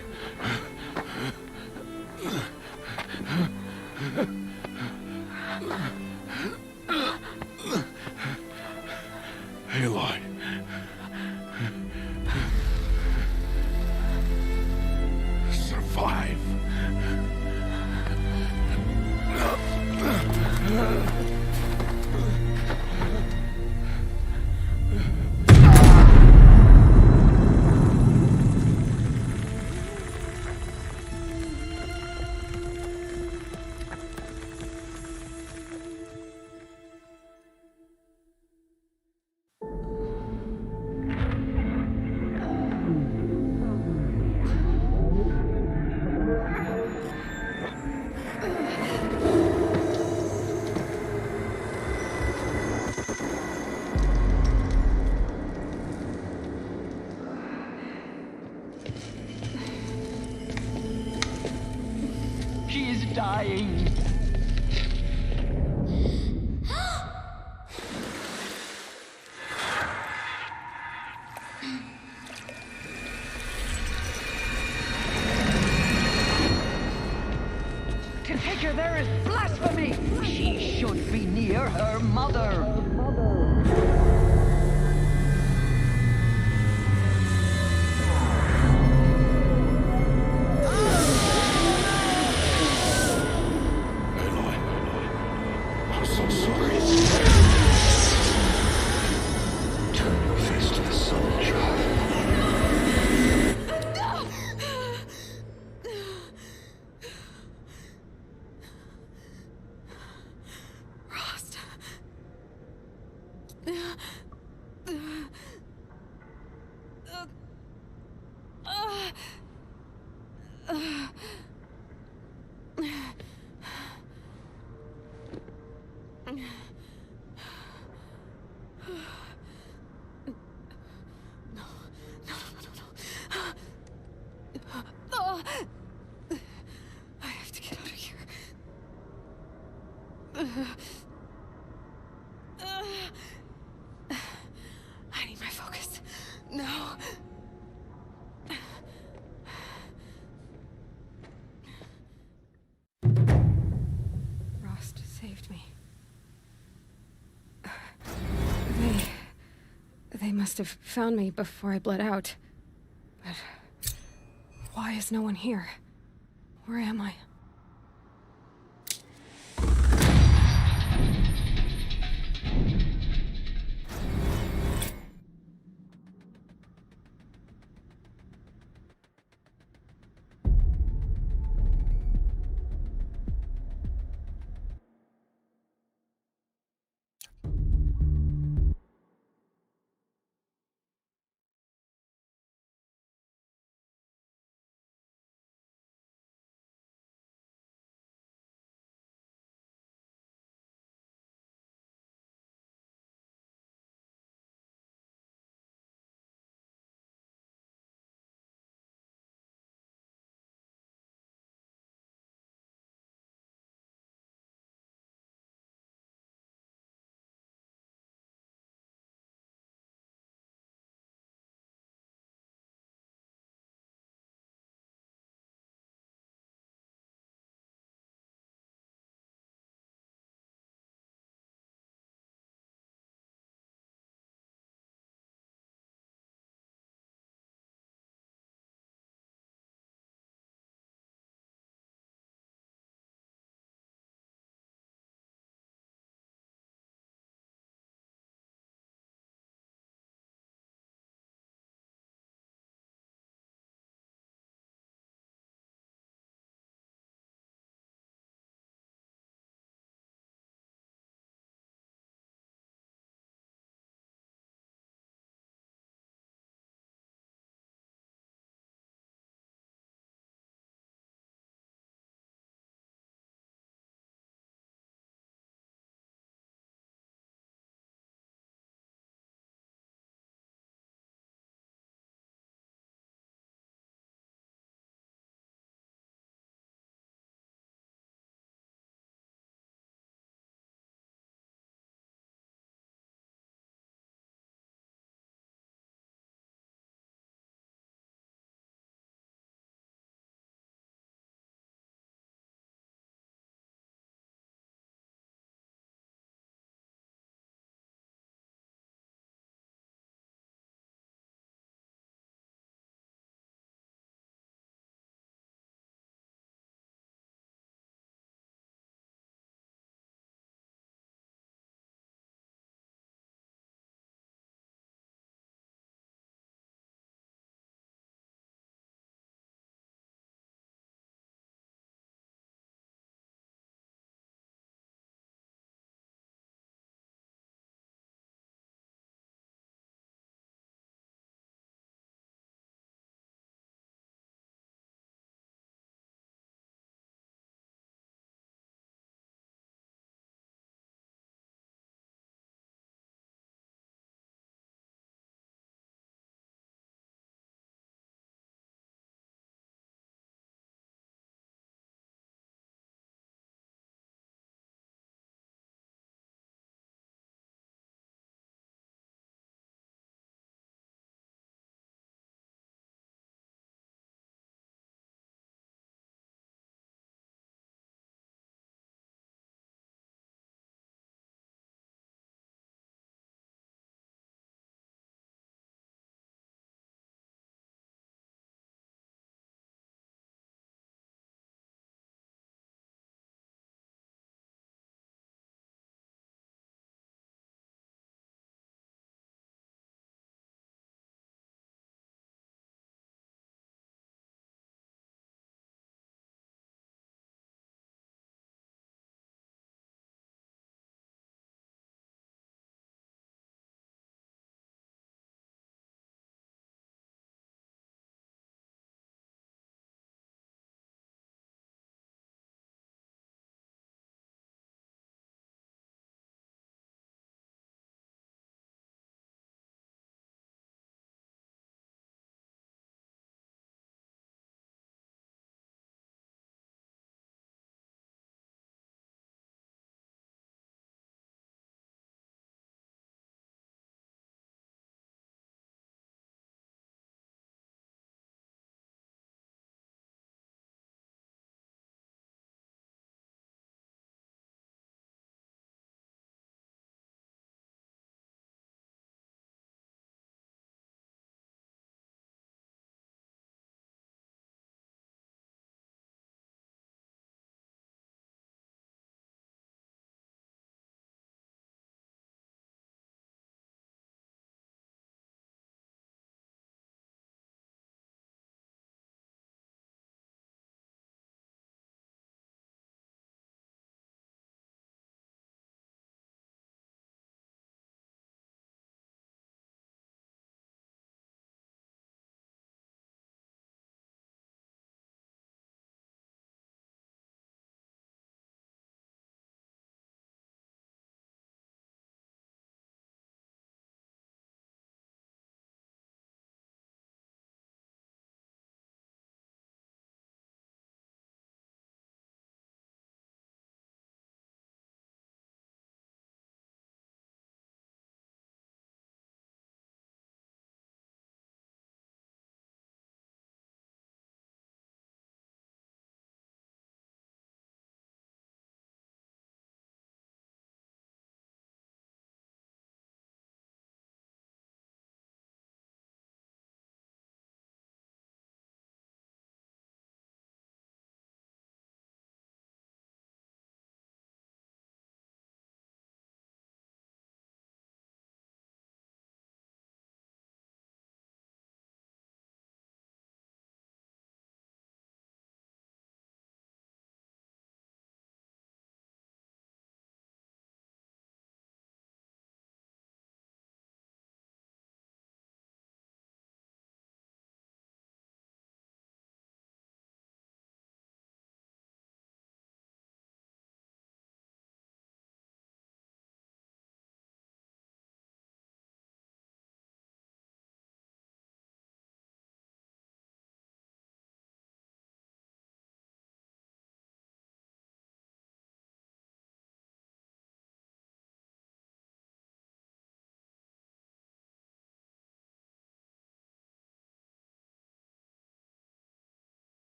dying. To take her there is blasphemy! She should be near her mother!
I'm so sorry. Turn your face to the sun, child.
Rost. I have to get out of here. I need my focus. No. Rost saved me. They must have found me before I bled out. But why is no one here? Where am I?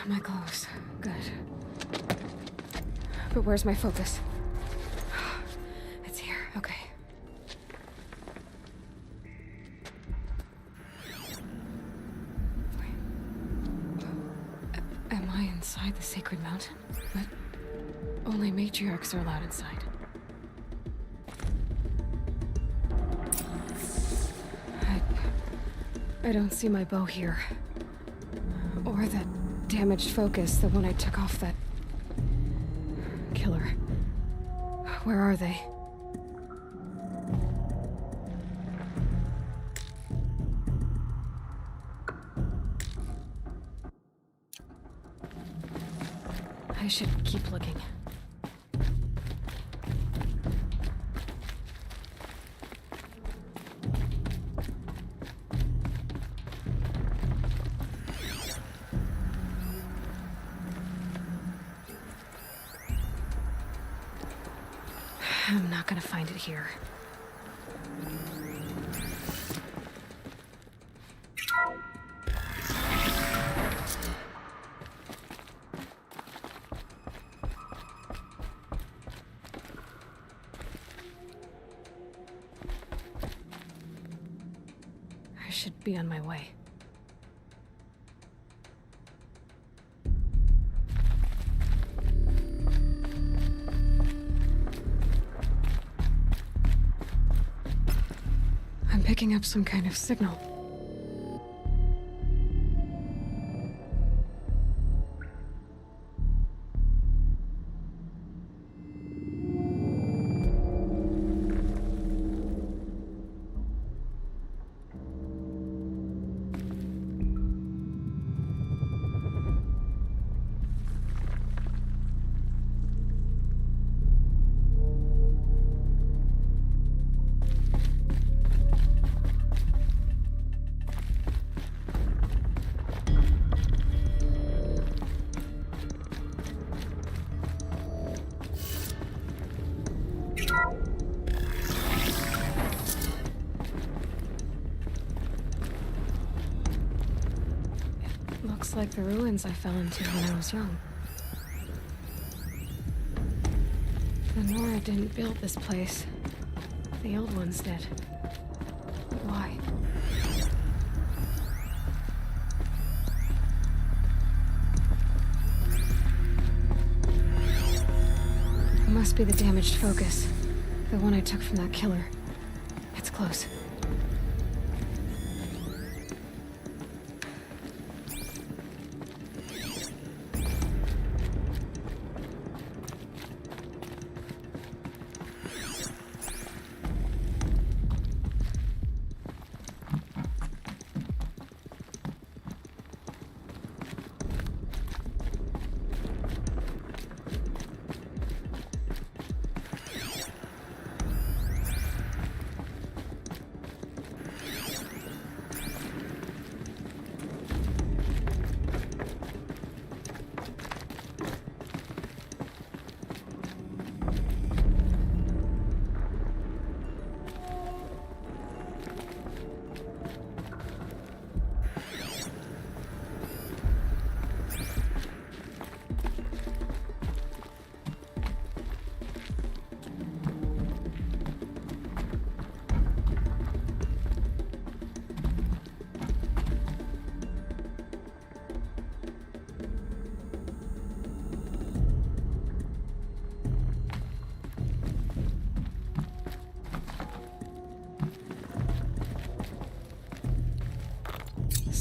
My clothes. Good. But where's my focus? It's here. Okay. Am I inside the sacred mountain? But only matriarchs are allowed inside. I don't see my bow here. Or that damaged focus, the one I took off that killer. Where are they? I should keep looking. I'm not gonna find it here. I should be on my way. I'm picking up some kind of signal. Looks like the ruins I fell into when I was young. The Nora didn't build this place. The old ones did. But why? It must be the damaged focus. The one I took from that killer. It's close.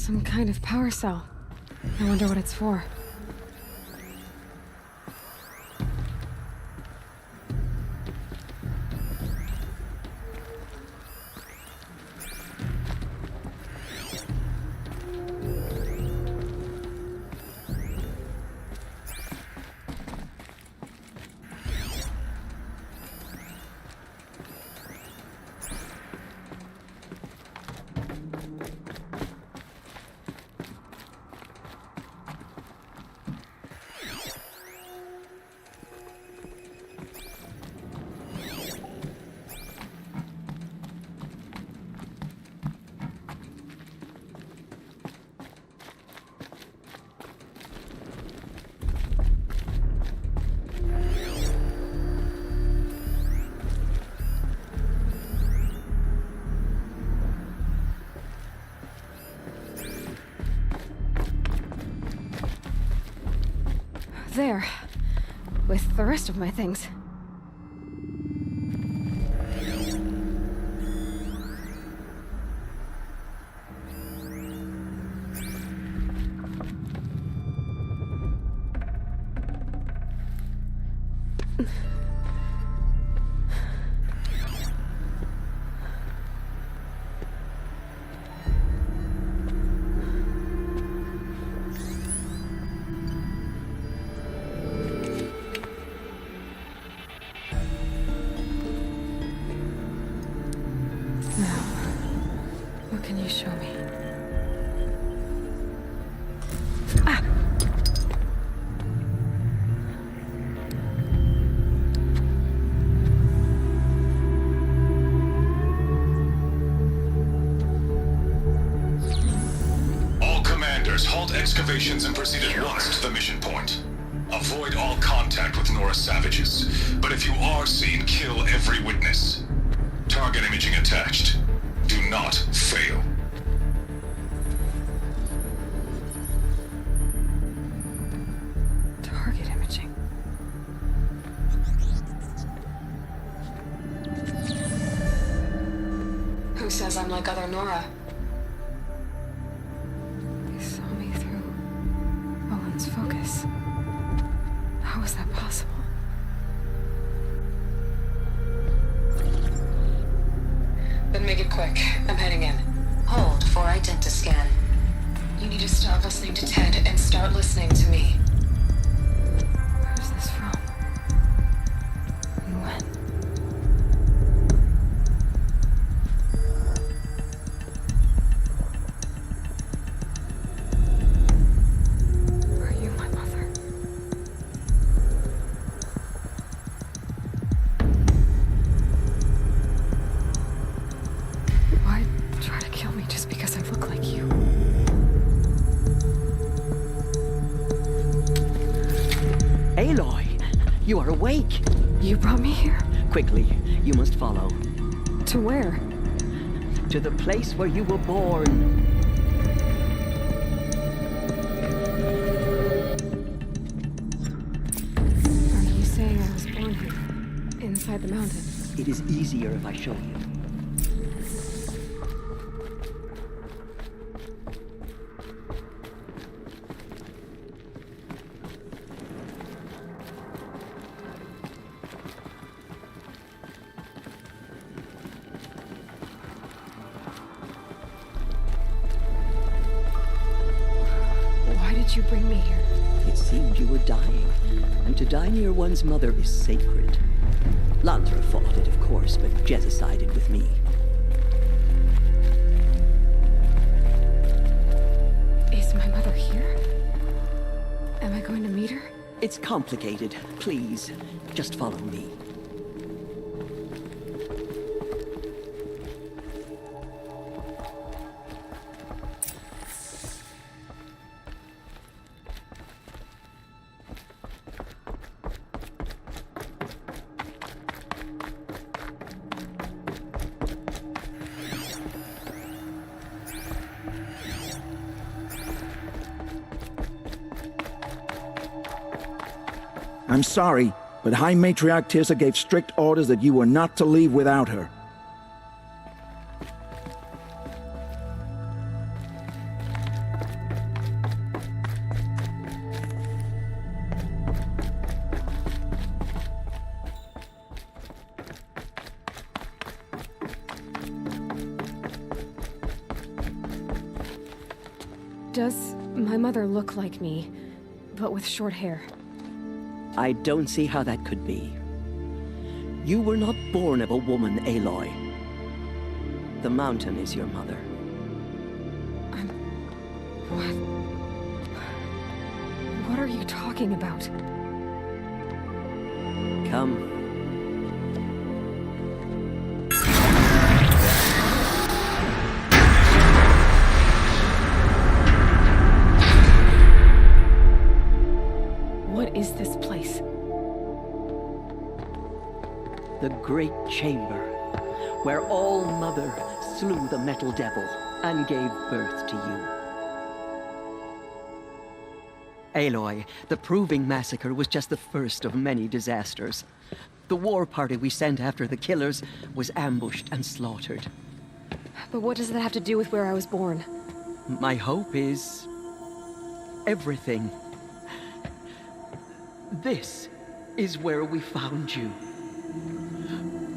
Some kind of power cell. I wonder what it's for. There. With the rest of my things. What can you show me? Ah!
All commanders, halt excavations and proceed at once to the mission point. Avoid all contact with Nora savages, but if you are seen, kill every witness. Target imaging attached. Do not fail.
Target imaging. Who says I'm like other Nora? They saw me through Owen's focus. How is that possible? Then make it quick. I'm heading in. Hold for identiscan. You need to stop listening to Ted and start listening to me. Where's this from? And when? Are you my mother? Why try to kill me just because I look like you?
Aloy, you are awake.
You brought me here?
Quickly, you must follow.
To where?
To the place where you were born.
Are you saying I was born here? Inside the mountain?
It is easier if I show you.
Why did you bring me here?
It seemed you were dying, and to die near one's mother is sacred. Lantra fought it, of course, but Jezza sided with me.
Is my mother here? Am I going to meet her?
It's complicated. Please, just follow me.
I'm sorry, but High Matriarch Tirsa gave strict orders that you were not to leave without her.
Does my mother look like me, but with short hair?
I don't see how that could be. You were not born of a woman, Aloy. The mountain is your mother.
What are you talking about?
Come.
What is this place?
The Great Chamber, where All-Mother slew the Metal Devil and gave birth to you. Aloy, the Proving Massacre was just the first of many disasters. The war party we sent after the killers was ambushed and slaughtered.
But what does that have to do with where I was born?
My hope is everything. This is where we found you.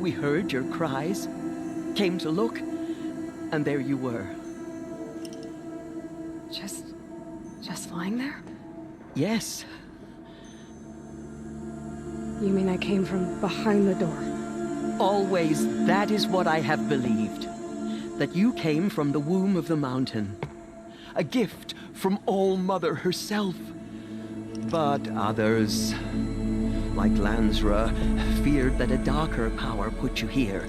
We heard your cries, came to look, and there you were.
Just lying there?
Yes.
You mean I came from behind the door?
Always, that is what I have believed. That you came from the womb of the mountain. A gift from All-Mother herself. But others, like Lansra, feared that a darker power put you here.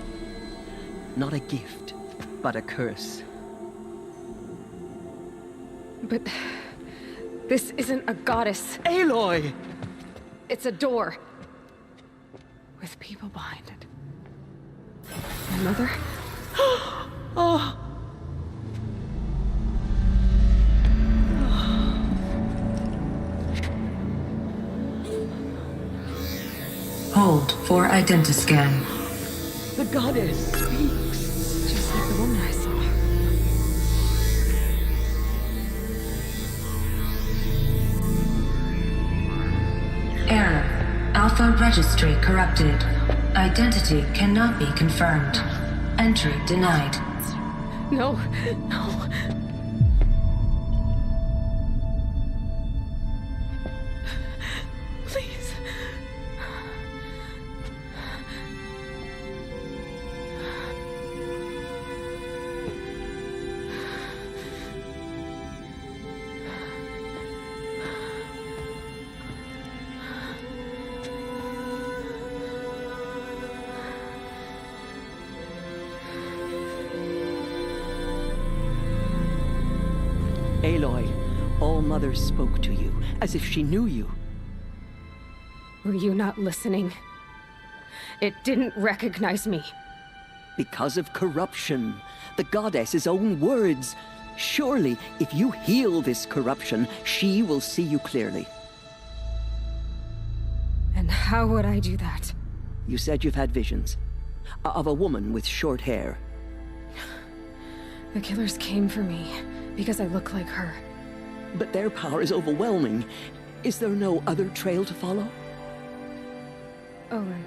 Not a gift, but a curse.
But this isn't a goddess.
Aloy!
It's a door. With people behind it. My mother?
Oh!
Hold for identiscan.
The goddess speaks.
Just like the woman I saw.
Error. Alpha registry corrupted. Identity cannot be confirmed. Entry denied.
No. Please.
Aloy, All-Mother spoke to you, as if she knew you.
Were you not listening? It didn't recognize me.
Because of corruption. The goddess's own words. Surely, if you heal this corruption, she will see you clearly.
And how would I do that?
You said you've had visions. Of a woman with short hair.
The killers came for me because I look like her.
But their power is overwhelming. Is there no other trail to follow?
Owen.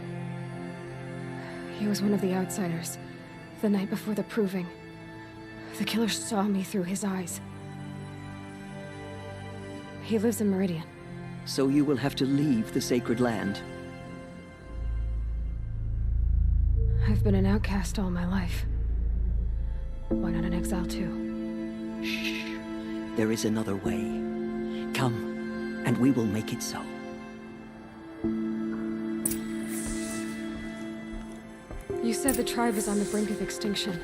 He was one of the outsiders. The night before the Proving. The killer saw me through his eyes. He lives in Meridian.
So you will have to leave the sacred land.
I've been an outcast all my life. Why not an exile too?
Shh. There is another way. Come, and we will make it so.
You said the tribe is on the brink of extinction.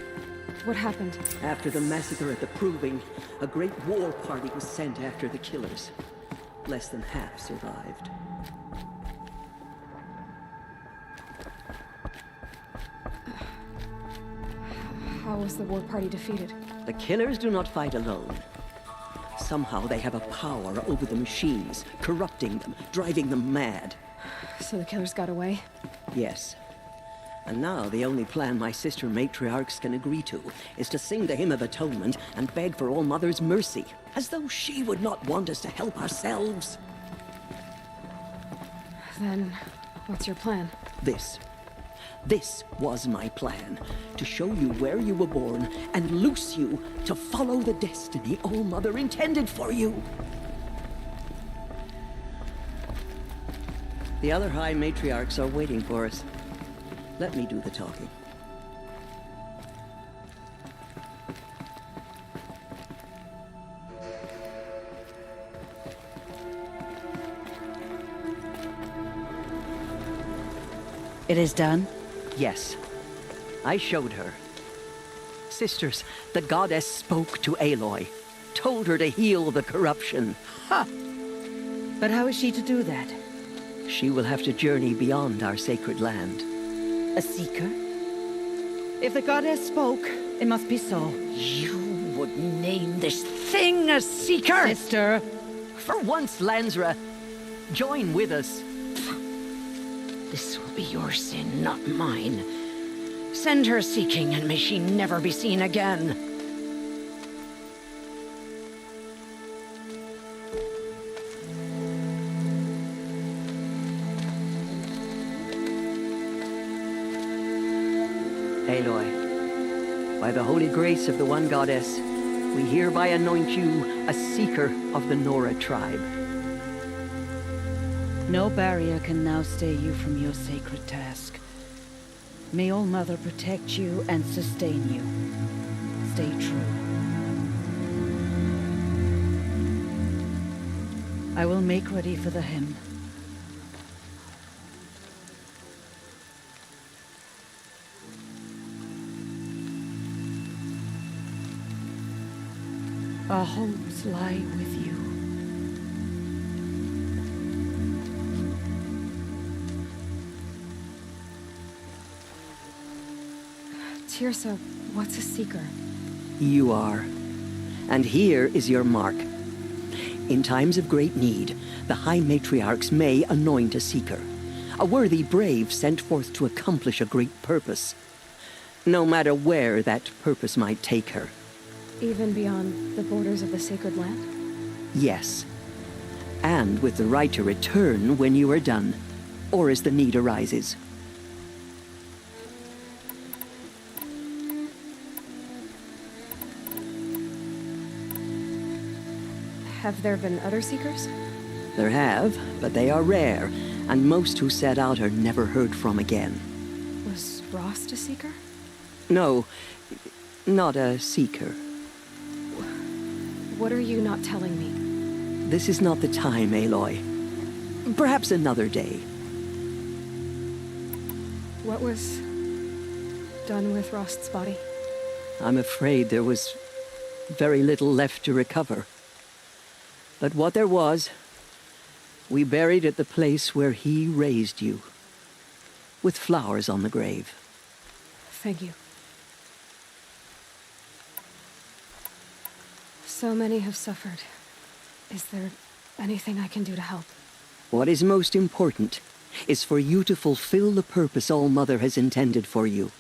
What happened?
After the massacre at the Proving, a great war party was sent after the killers. Less than half survived.
How was the war party defeated?
The killers do not fight alone. Somehow they have a power over the machines, corrupting them, driving them mad.
So the killers got away?
Yes. And now the only plan my sister matriarchs can agree to is to sing the Hymn of Atonement and beg for All-Mother's mercy, as though she would not want us to help ourselves.
Then, what's your plan?
This. This was my plan, to show you where you were born and loose you to follow the destiny All-Mother intended for you. The other High Matriarchs are waiting for us. Let me do the talking.
It is done?
Yes. I showed her. Sisters, the goddess spoke to Aloy, told her to heal the corruption.
Ha! But how is she to do that?
She will have to journey beyond our sacred land.
A seeker? If the goddess spoke, it must be so.
You would name this thing a seeker?
Sister!
For once, Lansra, join with us.
This will be your sin, not mine. Send her seeking, and may she never be seen again.
Aloy, by the holy grace of the One Goddess, we hereby anoint you a seeker of the Nora tribe.
No barrier can now stay you from your sacred task. May All-Mother protect you and sustain you. Stay true. I will make ready for the hymn. Our hopes lie with you.
Teersa, what's a seeker?
You are. And here is your mark. In times of great need, the High Matriarchs may anoint a seeker, a worthy brave sent forth to accomplish a great purpose, no matter where that purpose might take her.
Even beyond the borders of the sacred land?
Yes. And with the right to return when you are done, or as the need arises.
Have there been other seekers?
There have, but they are rare, and most who set out are never heard from again.
Was Rost a seeker?
No, not a seeker.
What are you not telling me?
This is not the time, Aloy. Perhaps another day.
What was done with Rost's body?
I'm afraid there was very little left to recover. But what there was, we buried at the place where he raised you, with flowers on the grave.
Thank you. So many have suffered. Is there anything I can do to help?
What is most important is for you to fulfill the purpose All-Mother has intended for you.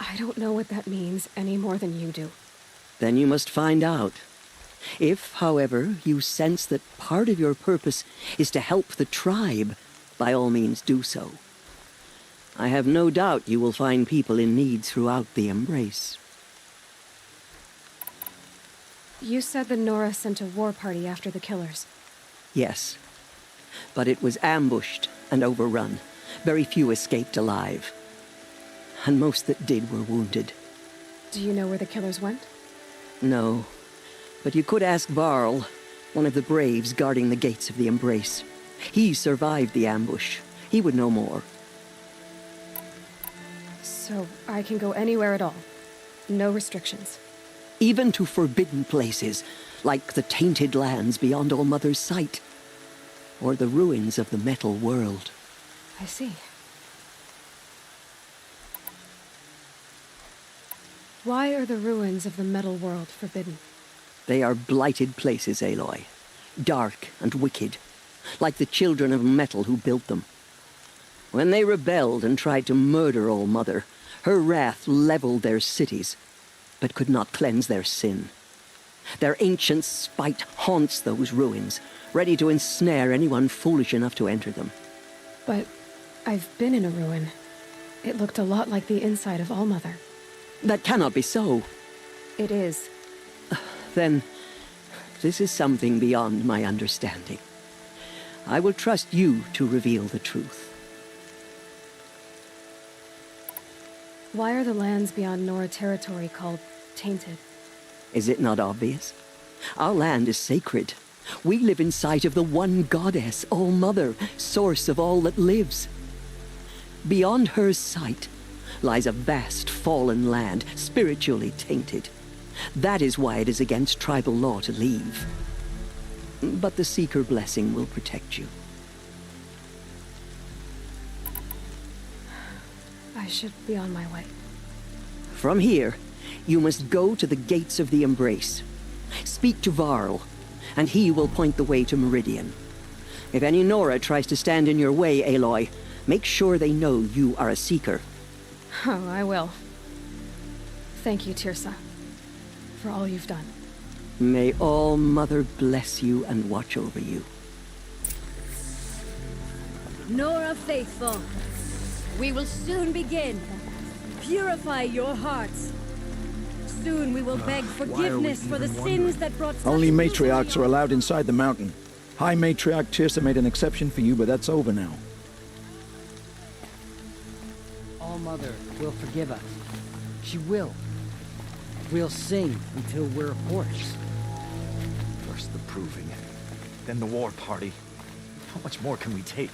I don't know what that means any more than you do.
Then you must find out. If, however, you sense that part of your purpose is to help the tribe, by all means do so. I have no doubt you will find people in need throughout the Embrace.
You said the Nora sent a war party after the killers.
Yes, but it was ambushed and overrun. Very few escaped alive. And most that did were wounded.
Do you know where the killers went?
No. But you could ask Varl, one of the braves guarding the gates of the Embrace. He survived the ambush. He would know more.
So I can go anywhere at all? No restrictions?
Even to forbidden places, like the tainted lands beyond All-Mother's sight. Or the ruins of the Metal World.
I see. Why are the ruins of the Metal World forbidden?
They are blighted places, Aloy. Dark and wicked, like the children of metal who built them. When they rebelled and tried to murder All-Mother, her wrath leveled their cities, but could not cleanse their sin. Their ancient spite haunts those ruins, ready to ensnare anyone foolish enough to enter them.
But I've been in a ruin. It looked a lot like the inside of Allmother.
That cannot be so.
It is.
Then, this is something beyond my understanding. I will trust you to reveal the truth.
Why are the lands beyond Nora territory called tainted?
Is it not obvious? Our land is sacred. We live in sight of the one goddess, All-Mother, source of all that lives. Beyond her sight lies a vast fallen land, spiritually tainted. That is why it is against tribal law to leave. But the Seeker blessing will protect you.
I should be on my way.
From here, you must go to the gates of the Embrace. Speak to Varl, and he will point the way to Meridian. If any Nora tries to stand in your way, Aloy, make sure they know you are a Seeker.
Oh, I will. Thank you, Tirsa, for all you've done.
May All-Mother bless you and watch over you.
Nora Faithful, we will soon begin. Purify your hearts. Soon we will beg forgiveness for the sins that brought such
Only
misery
matriarchs are allowed inside the mountain. High Matriarch Tirsa made an exception for you, but that's over now.
All-Mother will forgive us. She will. We'll sing until we're hoarse.
First the proving, then the war party. How much more can we take?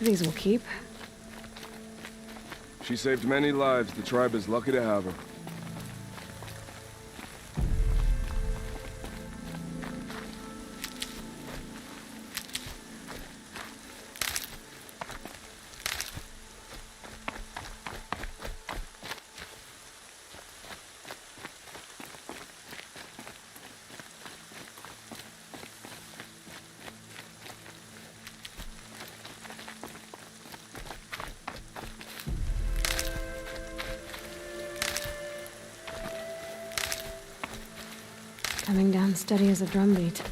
These will keep.
She saved many lives. The tribe is lucky to have her.
Coming down steady as a drumbeat.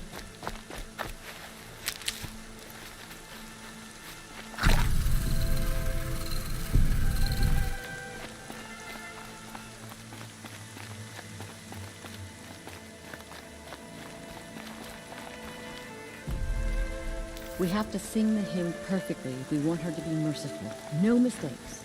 We have to sing the hymn perfectly if we want her to be merciful. No mistakes.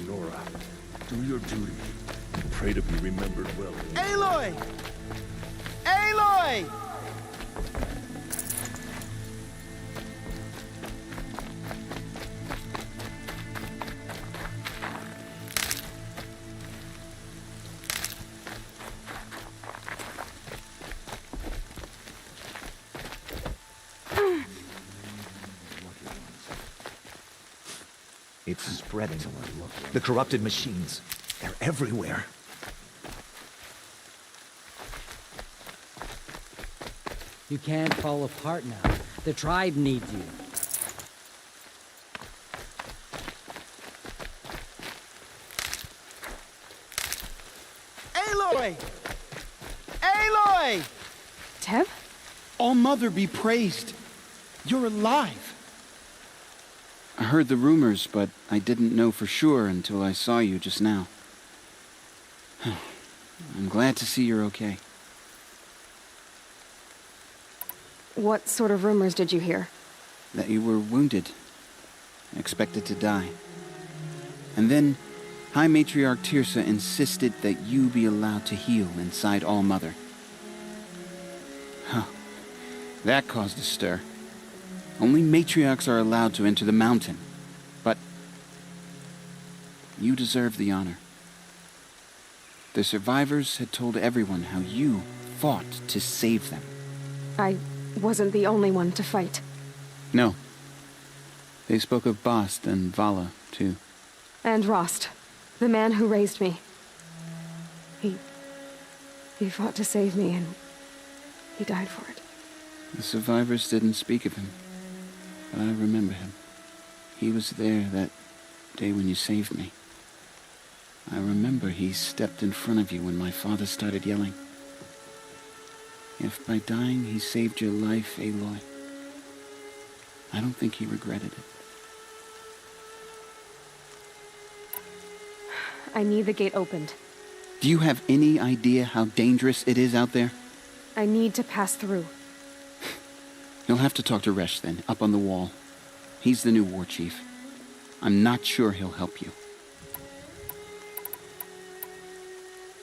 Nora, do your duty. Pray to be remembered well.
Aloy! Aloy!
It's spreading. The corrupted machines. They're everywhere.
You can't fall apart now. The tribe needs you.
Aloy! Aloy!
Teb?
All-Mother be praised. You're alive.
I heard the rumors, but I didn't know for sure until I saw you just now. I'm glad to see you're okay.
What sort of rumors did you hear?
That you were wounded, expected to die. And then High Matriarch Teersa insisted that you be allowed to heal inside All-Mother. Huh. That caused a stir. Only matriarchs are allowed to enter the mountain. But you deserve the honor. The survivors had told everyone how you fought to save them.
I wasn't the only one to fight.
No. They spoke of Bast and Vala, too.
And Rost, the man who raised me. He fought to save me, and he died for it.
The survivors didn't speak of him, but I remember him. He was there that day when you saved me. I remember he stepped in front of you when my father started yelling. If by dying he saved your life, Aloy, I don't think he regretted it.
I need the gate opened.
Do you have any idea how dangerous it is out there?
I need to pass through.
You'll have to talk to Resh then, up on the wall. He's the new war chief. I'm not sure he'll help you.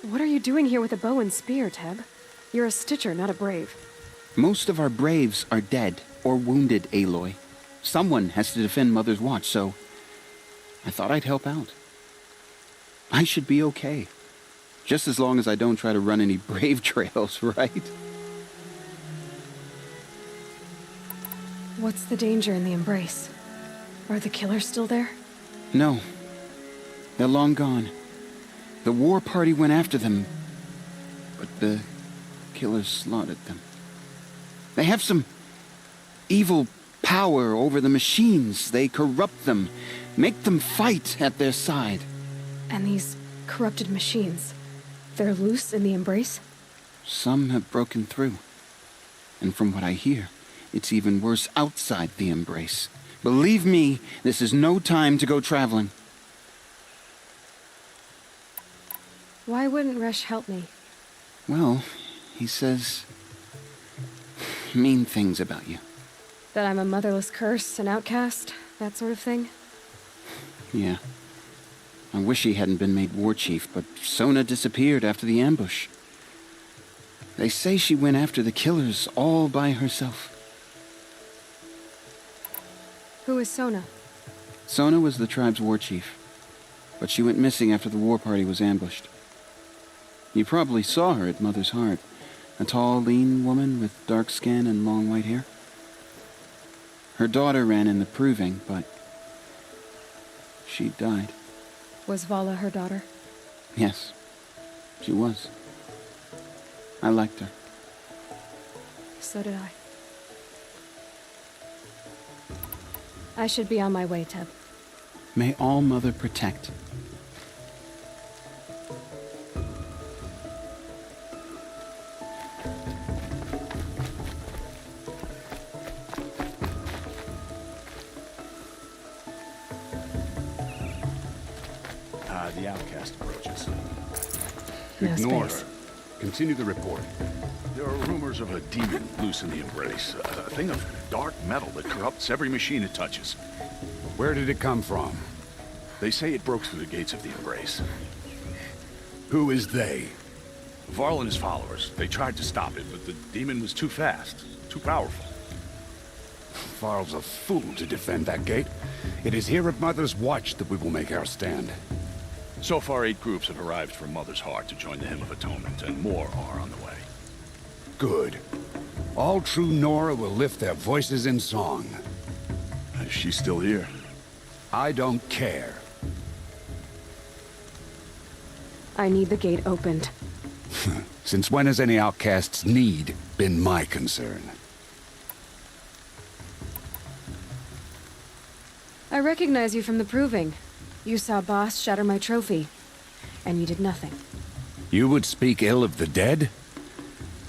What are you doing here with a bow and spear, Teb? You're a Stitcher, not a Brave.
Most of our Braves are dead or wounded, Aloy. Someone has to defend Mother's Watch, so I thought I'd help out. I should be okay. Just as long as I don't try to run any Brave trails, right?
What's the danger in the Embrace? Are the killers still there?
No. They're long gone. The war party went after them, but the killers slaughtered them. They have some evil power over the machines. They corrupt them, make them fight at their side.
And these corrupted machines, they're loose in the Embrace?
Some have broken through. And from what I hear, It's even worse outside the Embrace. Believe me, this is no time to go traveling.
Why wouldn't Resh help me?
Well, he says mean things about you.
That I'm a motherless curse, an outcast, that sort of thing?
Yeah. I wish he hadn't been made war chief, but Sona disappeared after the ambush. They say she went after the killers all by herself.
Who is Sona?
Sona was the tribe's war chief, but she went missing after the war party was ambushed. You probably saw her at Mother's Heart. A tall, lean woman with dark skin and long white hair. Her daughter ran in the proving, but she died.
Was Vala her daughter?
Yes, she was. I liked her.
So did I. I should be on my way, Teb.
May All Mother protect.
The outcast approaches.
No
Ignore
space.
her. Continue the report.
There are rumors of a demon loose in the Embrace. A thing of dark metal that corrupts every machine it touches.
Where did it come from?
They say it broke through the gates of the Embrace.
Who is they?
Varl and his followers. They tried to stop it, but the demon was too fast, too powerful.
Varl's a fool to defend that gate. It is here at Mother's Watch that we will make our stand.
So far, 8 groups have arrived from Mother's Heart to join the Hymn of Atonement, and more are on the way.
Good. All true Nora will lift their voices in song.
Is she still here?
I don't care.
I need the gate opened.
Since when has any outcast's need been my concern?
I recognize you from the proving. You saw Boss shatter my trophy, and you did nothing.
You would speak ill of the dead?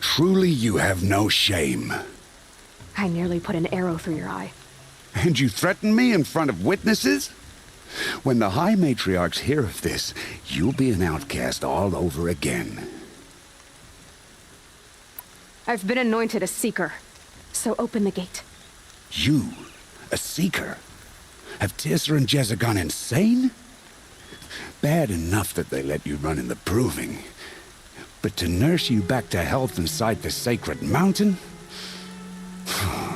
Truly you have no shame.
I nearly put an arrow through your eye.
And you threaten me in front of witnesses? When the High Matriarchs hear of this, you'll be an outcast all over again.
I've been anointed a Seeker, so open the gate.
You? A Seeker? Have Teersa and Jezza gone insane? Bad enough that they let you run in the proving. But to nurse you back to health inside the sacred mountain?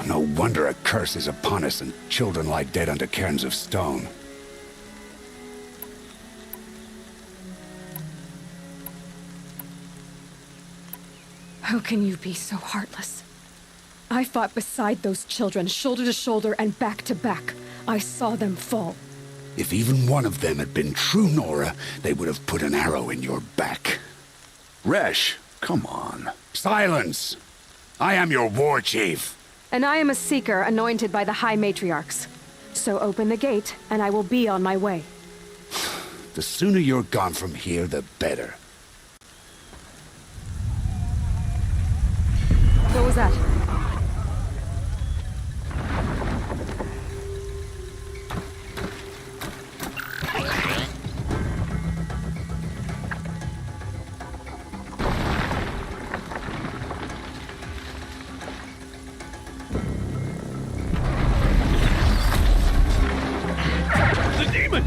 No wonder a curse is upon us and children lie dead under cairns of stone.
How can you be so heartless? I fought beside those children, shoulder to shoulder and back to back. I saw them fall.
If even one of them had been true Nora, they would have put an arrow in your back.
Resh, come on.
Silence! I am your war chief.
And I am a Seeker anointed by the High Matriarchs. So open the gate, and I will be on my way.
The sooner you're gone from here, the better.
What was that?
The demon!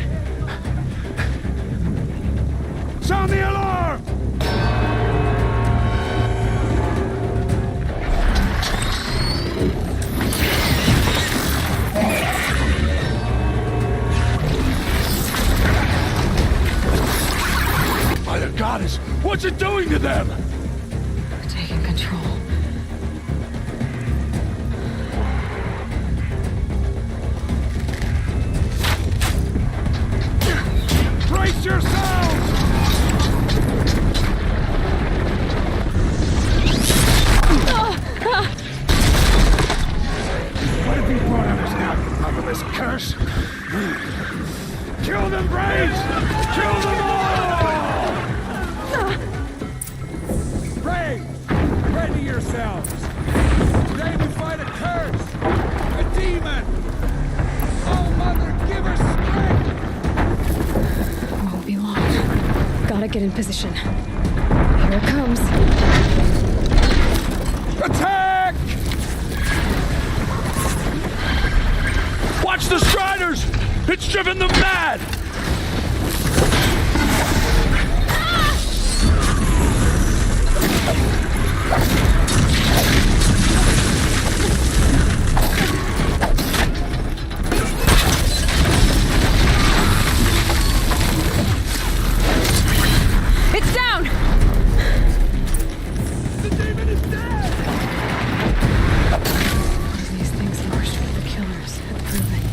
Sound the alarm!
By the goddess, what's it doing to them?
We're taking control.
Brace yourselves!
What have you brought on us now, you motherless curse?
Kill them, Braves! Kill them all!
Braves, ready yourselves!
Today we fight a curse! A demon! Oh, Mother, give her strength!
Won't be long. Gotta get in position. Here it comes.
Attack! Watch the Striders! It's driven them mad!
It's down!
The demon is dead!
These things marched for the killers at Proving.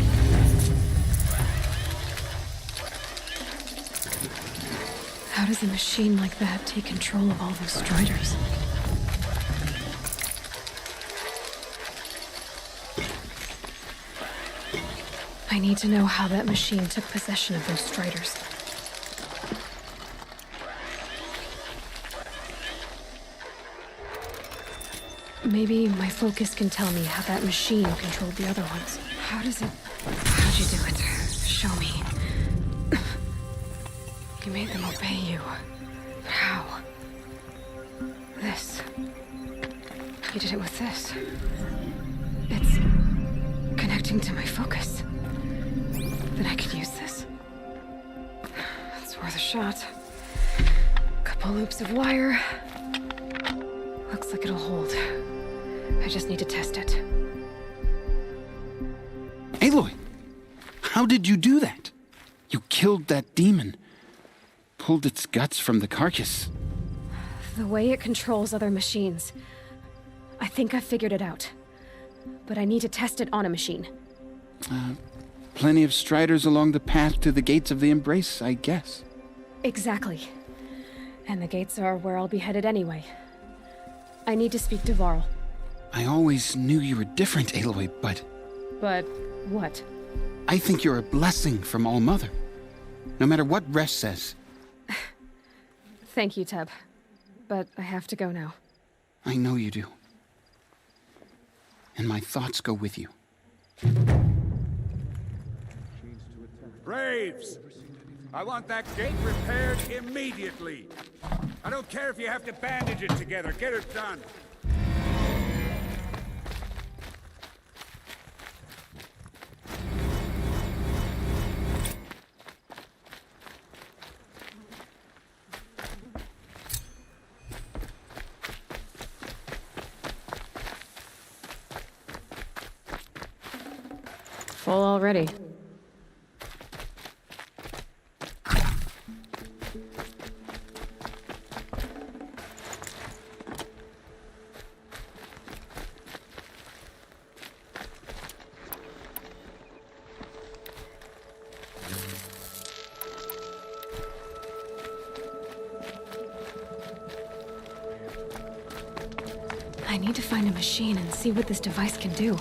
How does a machine like that take control of all those Striders? I need to know how that machine took possession of those Striders. Maybe my focus can tell me how that machine controlled the other ones. How'd you do it? Show me. You made them obey you. How? This. You did it with this. It's connecting to my focus. Then I could use this. It's worth a shot. Couple loops of wire. Looks like it'll hold. I just need to test it.
Aloy! How did you do that? You killed that demon. Pulled its guts from the carcass.
The way it controls other machines. I think I figured it out. But I need to test it on a machine.
Plenty of Striders along the path to the gates of the Embrace, I guess.
Exactly. And the gates are where I'll be headed anyway. I need to speak to Varl.
I always knew you were different, Aloy, but
But what?
I think you're a blessing from All Mother. No matter what Resh says.
Thank you, Teb. But I have to go now.
I know you do. And my thoughts go with you.
Braves! I want that gate repaired immediately. I don't care if you have to bandage it together. Get it done.
Full already. I need to find a machine and see what this device can do.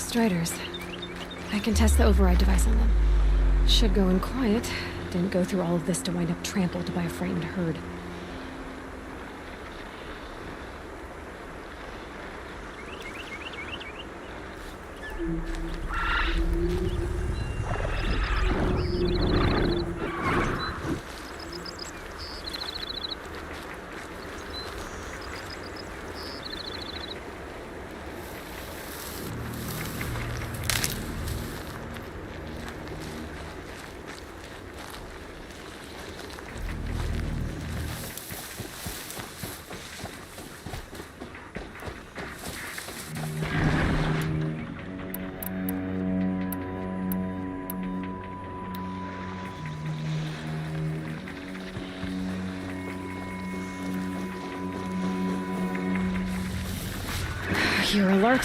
Striders. I can test the override device on them. Should go in quiet. Didn't go through all of this to wind up trampled by a frightened herd. You're alert.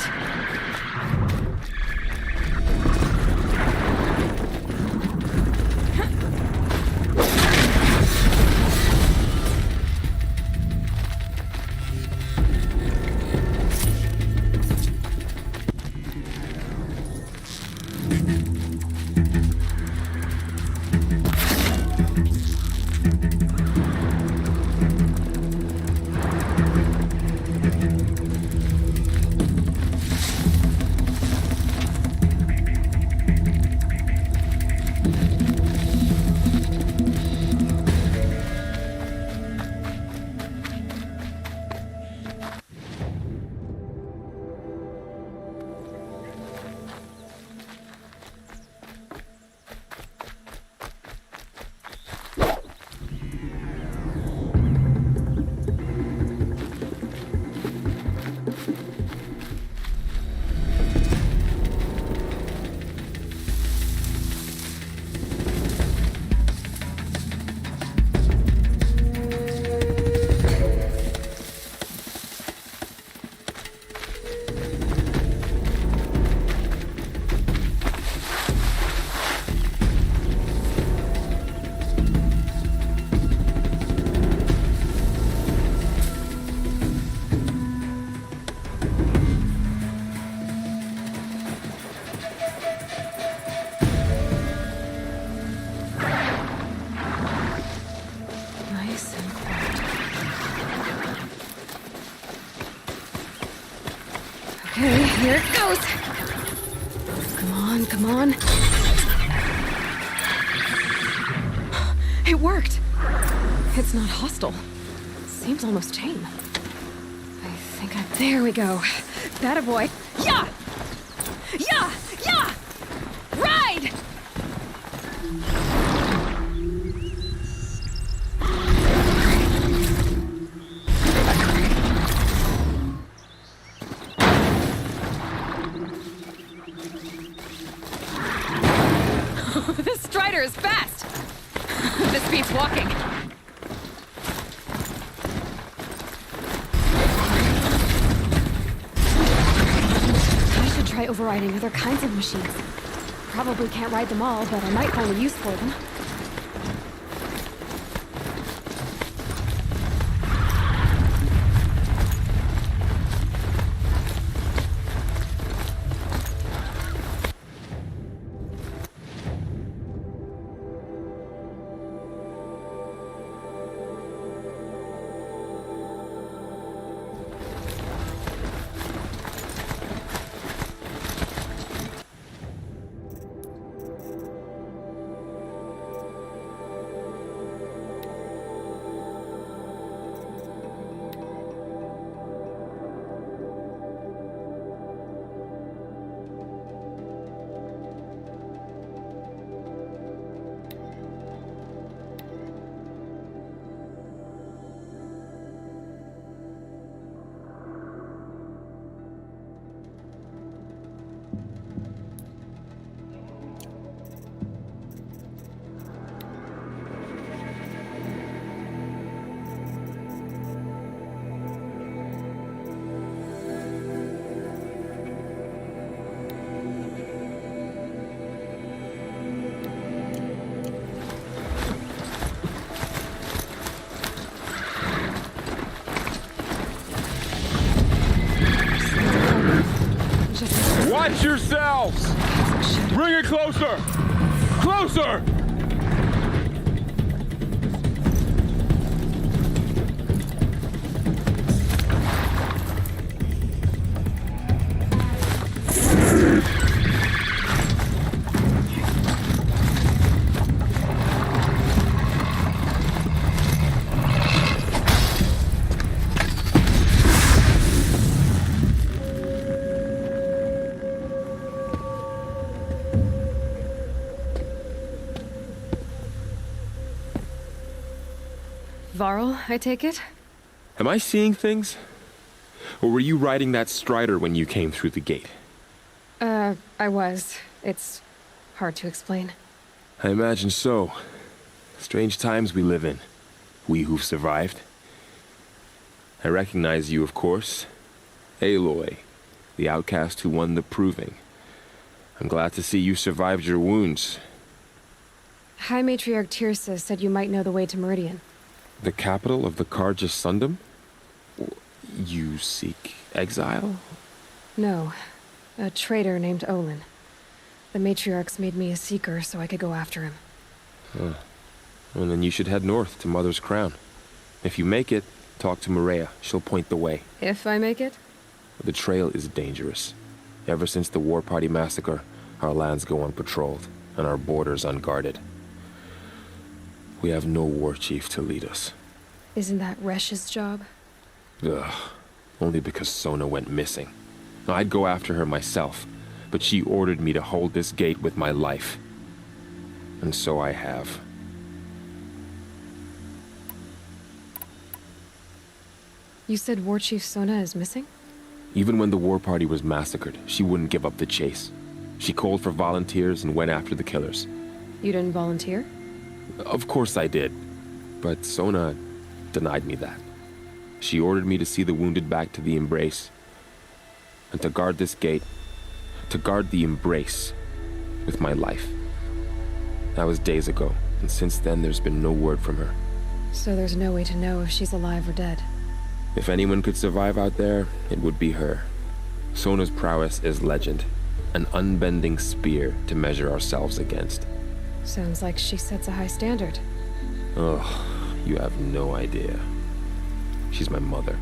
Okay, here it goes. Come on, come on. It worked. It's not hostile. Seems almost tame. I think I'm... There we go. That a boy. Yeah! Yeah! Yeah! Ride! This Strider is fast! This beats walking. I should try overriding other kinds of machines. Probably can't ride them all, but I might find a use for them.
Watch yourselves! Bring it closer! Closer!
Varl, I take it?
Am I seeing things? Or were you riding that Strider when you came through the gate?
I was. It's hard to explain.
I imagine so. Strange times we live in. We who've survived. I recognize you, of course. Aloy, the outcast who won the proving. I'm glad to see you survived your wounds.
High Matriarch Tirsa said you might know the way to Meridian.
The capital of the Carja Sundom? You seek exile?
No. A traitor named Olin. The Matriarchs made me a seeker so I could go after him.
Huh. Well, then you should head north to Mother's Crown. If you make it, talk to Maria. She'll point the way.
If I make it?
The trail is dangerous. Ever since the War Party massacre, our lands go unpatrolled, and our borders unguarded. We have no war chief to lead us.
Isn't that Resh's job?
Ugh. Only because Sona went missing. I'd go after her myself, but she ordered me to hold this gate with my life. And so I have.
You said War Chief Sona is missing?
Even when the War Party was massacred, she wouldn't give up the chase. She called for volunteers and went after the killers.
You didn't volunteer?
Of course I did, but Sona denied me that. She ordered me to see the wounded back to the Embrace, and to guard this gate, to guard the Embrace with my life. That was days ago, and since then there's been no word from her.
So there's no way to know if she's alive or dead.
If anyone could survive out there, it would be her. Sona's prowess is legend, an unbending spear to measure ourselves against.
Sounds like she sets a high standard.
Oh, you have no idea. She's my mother.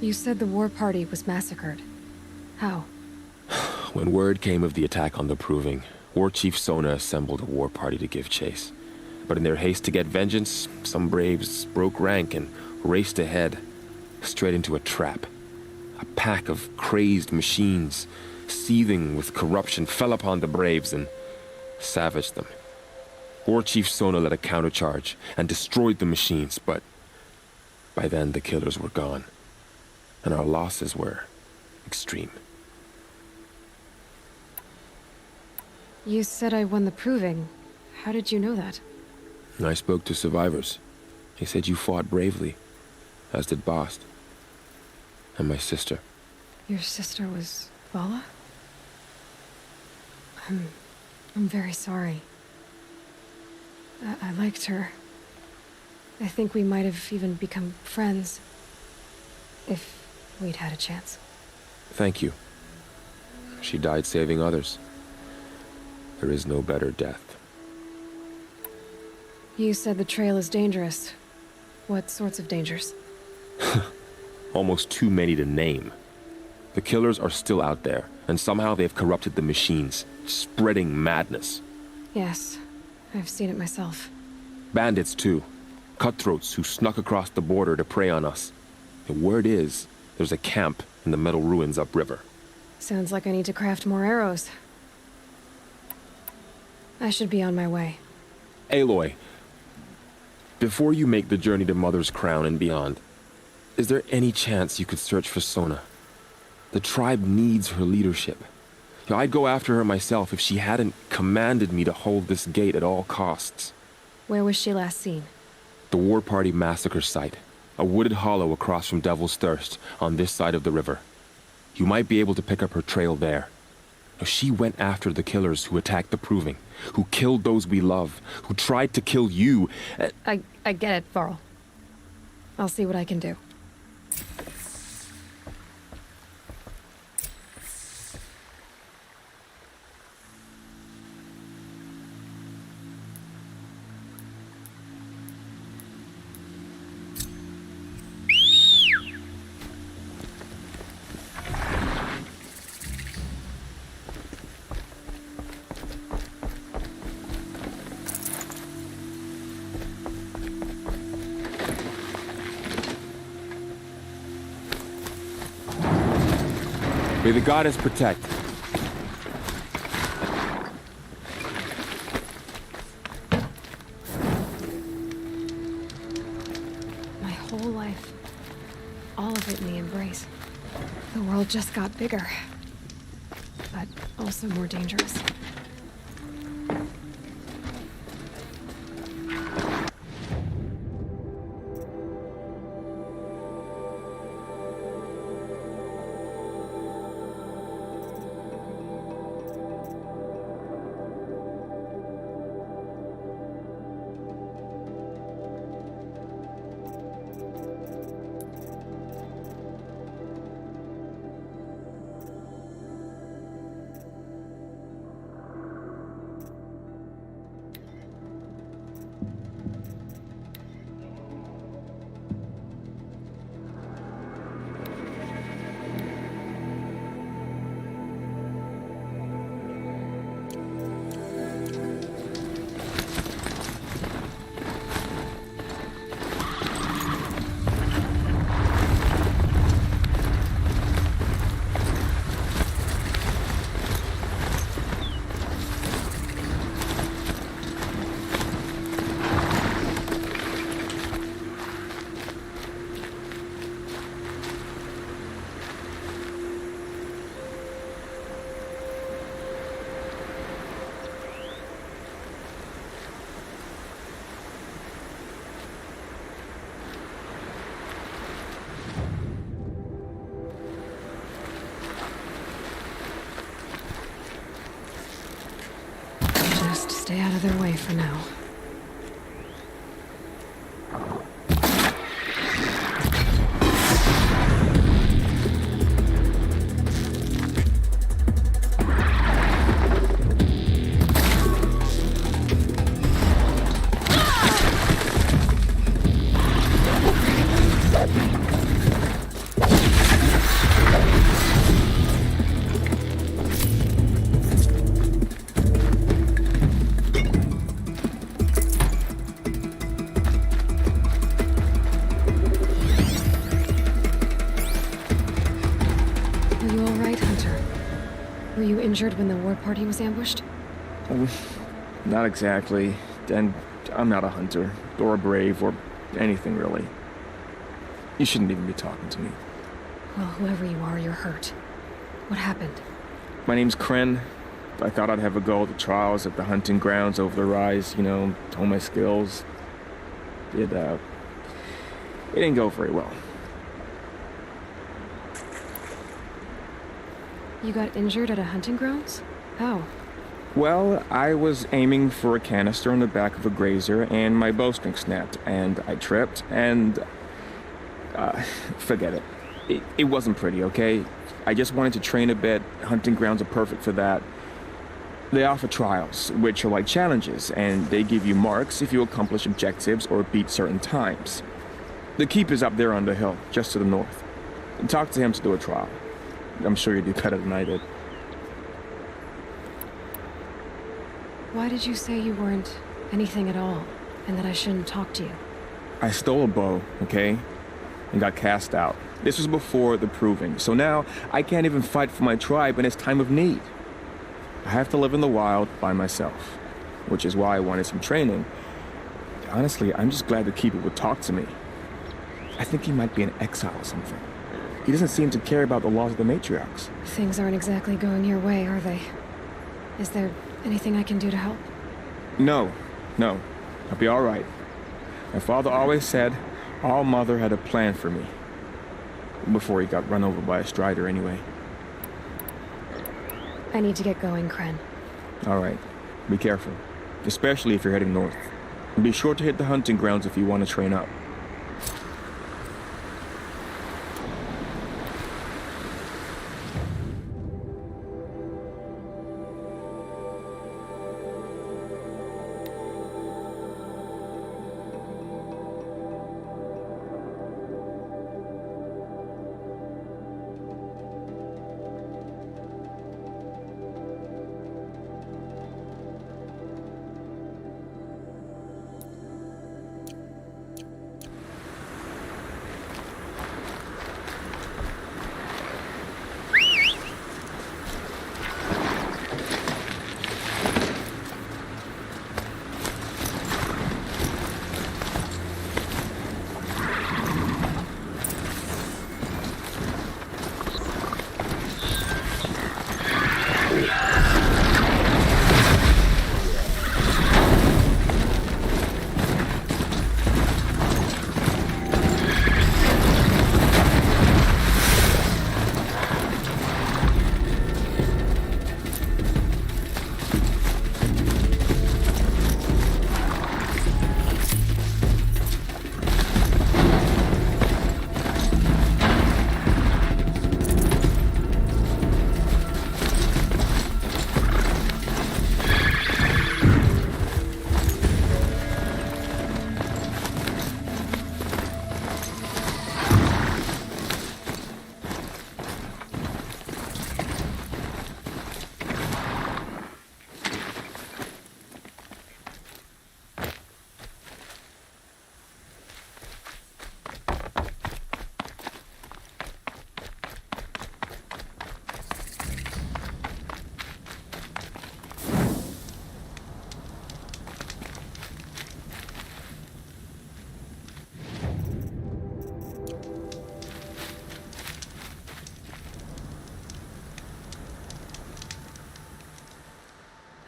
You said the war party was massacred. How?
When word came of the attack on the Proving, War Chief Sona assembled a war party to give chase. But in their haste to get vengeance, some braves broke rank and raced ahead, straight into a trap. A pack of crazed machines, seething with corruption, fell upon the braves and savaged them. War Chief Sona led a countercharge and destroyed the machines, but by then the killers were gone, and our losses were extreme.
You said I won the Proving. How did you know that?
I spoke to survivors. They said you fought bravely, as did Bast. And my sister.
Your sister was Vala? I'm very sorry. I liked her. I think we might have even become friends. If we'd had a chance.
Thank you. She died saving others. There is no better death.
You said the trail is dangerous. What sorts of dangers?
Almost too many to name. The killers are still out there, and somehow they've corrupted the machines, spreading madness.
Yes, I've seen it myself.
Bandits, too. Cutthroats who snuck across the border to prey on us. The word is, there's a camp in the metal ruins upriver.
Sounds like I need to craft more arrows. I should be on my way.
Aloy, before you make the journey to Mother's Crown and beyond, is there any chance you could search for Sona? The tribe needs her leadership. I'd go after her myself if she hadn't commanded me to hold this gate at all costs.
Where was she last seen?
The War Party massacre site. A wooded hollow across from Devil's Thirst, on this side of the river. You might be able to pick up her trail there. She went after the killers who attacked the Proving, who killed those we love, who tried to kill you.
I get it, Varl. I'll see what I can do.
May the goddess protect.
My whole life, all of it in the Embrace. The world just got bigger, but also more dangerous. Stay out of their way for now. injured when the war party was ambushed?
Not exactly. And I'm not a hunter, or a brave, or anything really. You shouldn't even be talking to me.
Well, whoever you are, you're hurt. What happened?
My name's Kren. I thought I'd have a go at the trials at the hunting grounds over the rise, you know, hone my skills. It didn't go very well.
You got injured at a hunting grounds? How?
Well, I was aiming for a canister on the back of a grazer, and my bowstring snapped, and I tripped, and... forget it. It wasn't pretty, okay? I just wanted to train a bit. Hunting grounds are perfect for that. They offer trials, which are like challenges, and they give you marks if you accomplish objectives or beat certain times. The keep is up there on the hill, just to the north. Talk to him to do a trial. I'm sure you do better than I did.
Why did you say you weren't anything at all, and that I shouldn't talk to you?
I stole a bow, okay? And got cast out. This was before the proving, so now I can't even fight for my tribe in its time of need. I have to live in the wild by myself, which is why I wanted some training. Honestly, I'm just glad the Keeper would talk to me. I think he might be in exile or something. He doesn't seem to care about the laws of the matriarchs.
Things aren't exactly going your way, are they? Is there anything I can do to help?
No. I'll be all right. My father always said All Mother had a plan for me. Before he got run over by a strider, anyway.
I need to get going, Kren.
All right. Be careful. Especially if you're heading north. And be sure to hit the hunting grounds if you want to train up.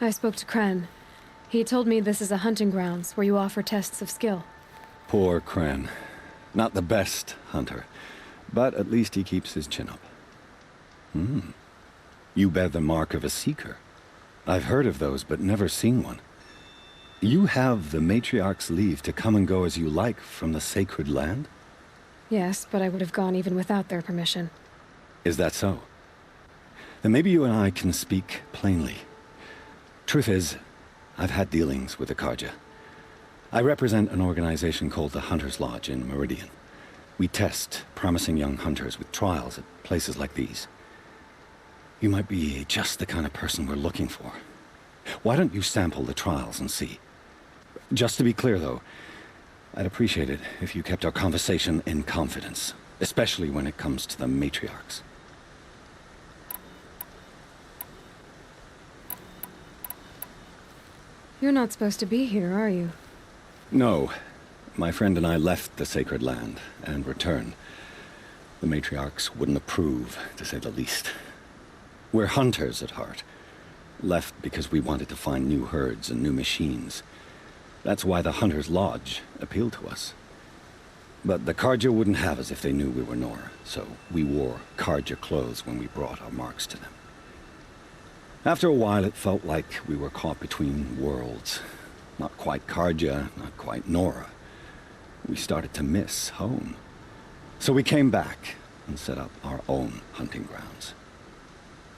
I spoke to Kren. He told me this is a hunting grounds where you offer tests of skill.
Poor Kren. Not the best hunter, but at least he keeps his chin up. You bear the mark of a seeker. I've heard of those, but never seen one. You have the matriarch's leave to come and go as you like from the sacred land?
Yes, but I would have gone even without their permission.
Is that so? Then maybe you and I can speak plainly. Truth is, I've had dealings with the Carja. I represent an organization called the Hunter's Lodge in Meridian. We test promising young hunters with trials at places like these. You might be just the kind of person we're looking for. Why don't you sample the trials and see? Just to be clear, though, I'd appreciate it if you kept our conversation in confidence, especially when it comes to the matriarchs.
You're not supposed to be here, are you?
No. My friend and I left the sacred land and returned. The matriarchs wouldn't approve, to say the least. We're hunters at heart. Left because we wanted to find new herds and new machines. That's why the Hunter's Lodge appealed to us. But the Carja wouldn't have us if they knew we were Nora, so we wore Carja clothes when we brought our marks to them. After a while, it felt like we were caught between worlds. Not quite Carja, not quite Nora. We started to miss home. So we came back and set up our own hunting grounds.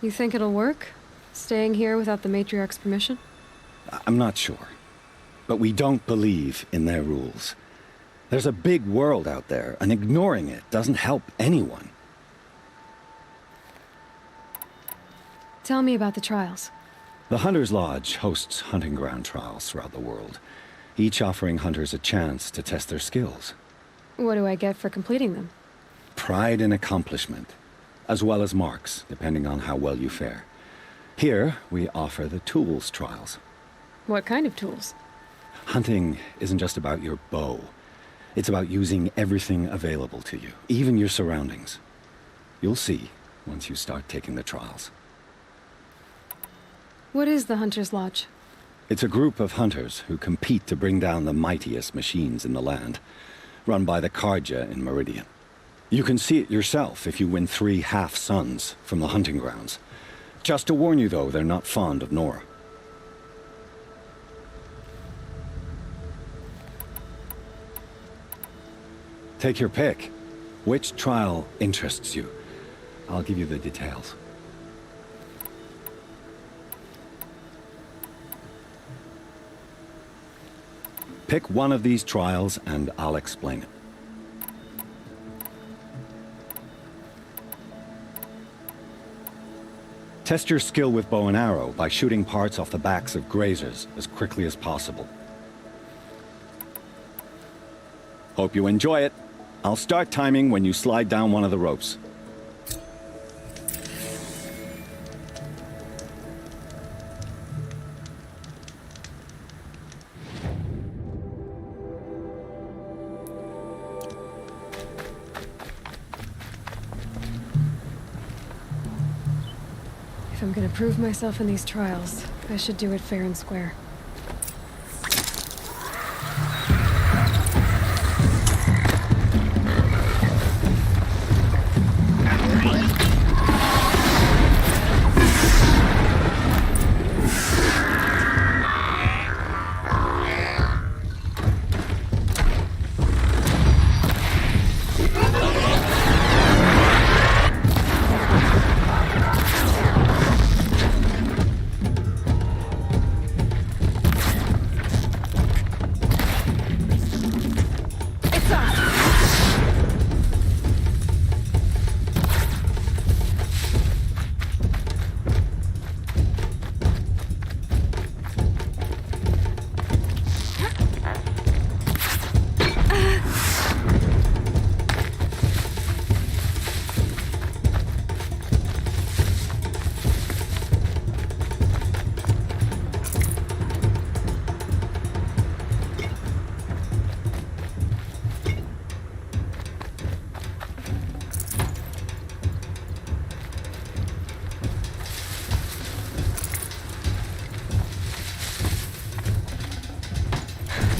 You think it'll work? Staying here without the matriarch's permission?
I'm not sure. But we don't believe in their rules. There's a big world out there, and ignoring it doesn't help anyone.
Tell me about the trials.
The Hunter's Lodge hosts hunting ground trials throughout the world, each offering hunters a chance to test their skills.
What do I get for completing them?
Pride in accomplishment, as well as marks, depending on how well you fare. Here, we offer the tools trials.
What kind of tools?
Hunting isn't just about your bow. It's about using everything available to you, even your surroundings. You'll see once you start taking the trials.
What is the Hunter's Lodge?
It's a group of hunters who compete to bring down the mightiest machines in the land, run by the Carja in Meridian. You can see it yourself if you win 3 half-suns from the hunting grounds. Just to warn you, though, they're not fond of Nora. Take your pick. Which trial interests you? I'll give you the details. Pick one of these trials and I'll explain it. Test your skill with bow and arrow by shooting parts off the backs of grazers as quickly as possible. Hope you enjoy it. I'll start timing when you slide down one of the ropes.
If I'm gonna prove myself in these trials, I should do it fair and square.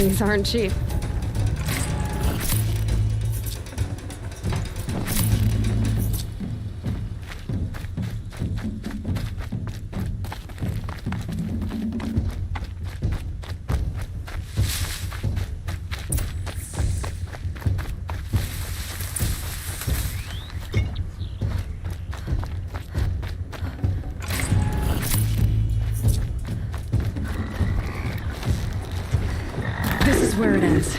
These aren't cheap. This is where it ends.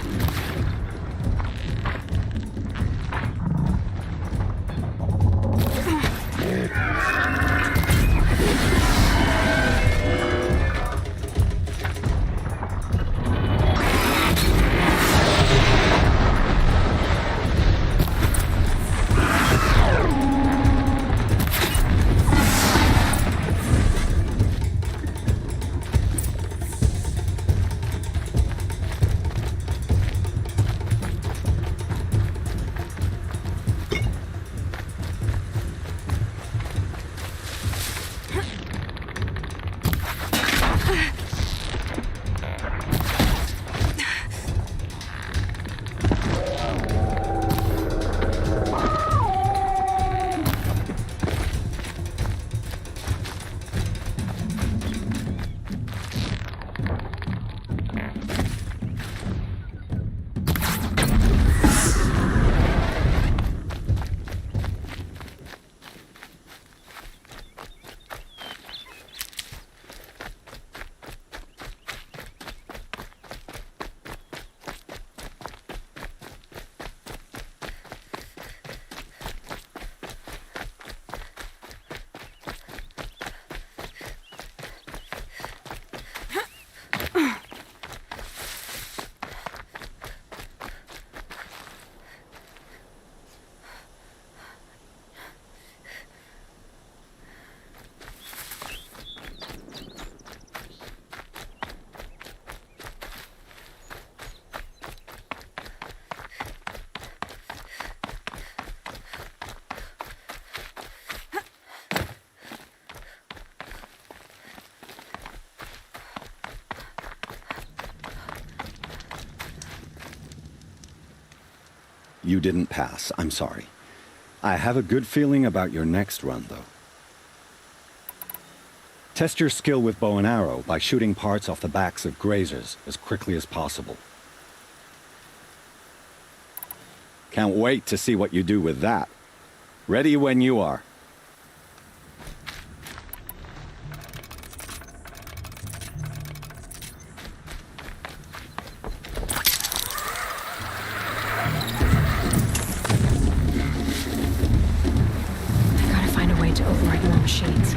You didn't pass. I'm sorry. I have a good feeling about your next run, though. Test your skill with bow and arrow by shooting parts off the backs of grazers as quickly as possible. Can't wait to see what you do with that. Ready when you are.
I gotta find a way to override more machines.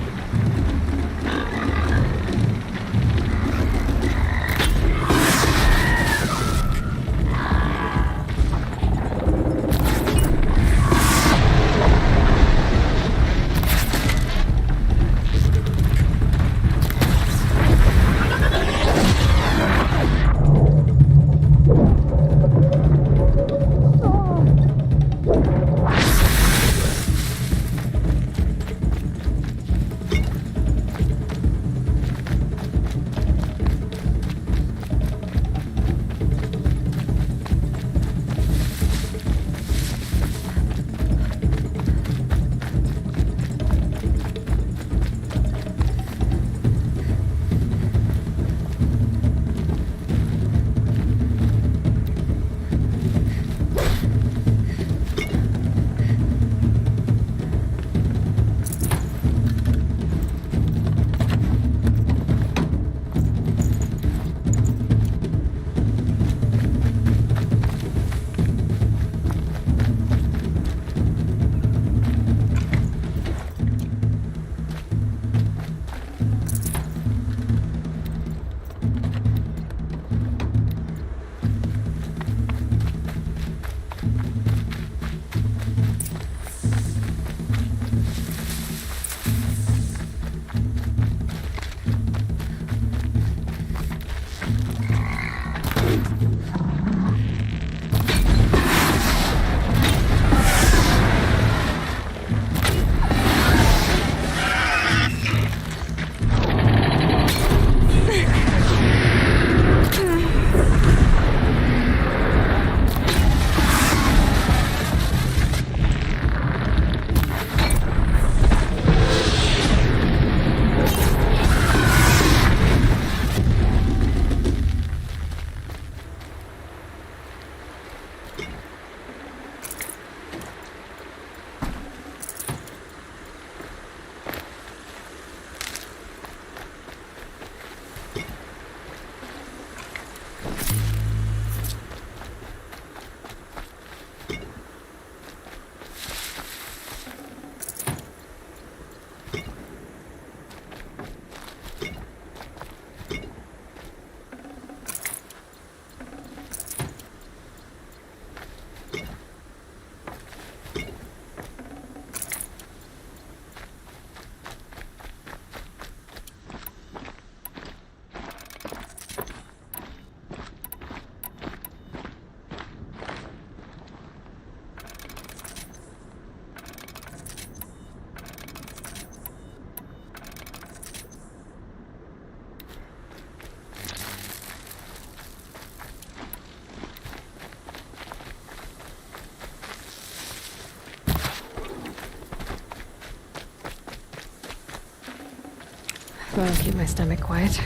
That'll keep my stomach quiet.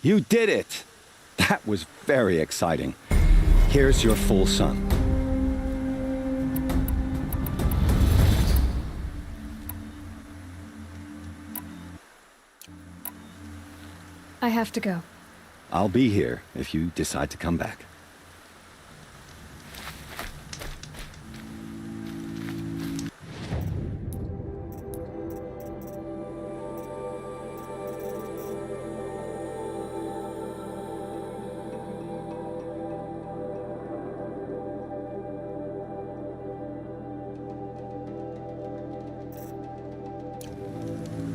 You did it! That was very exciting. Here's your full sun.
I have to go.
I'll be here if you decide to come back.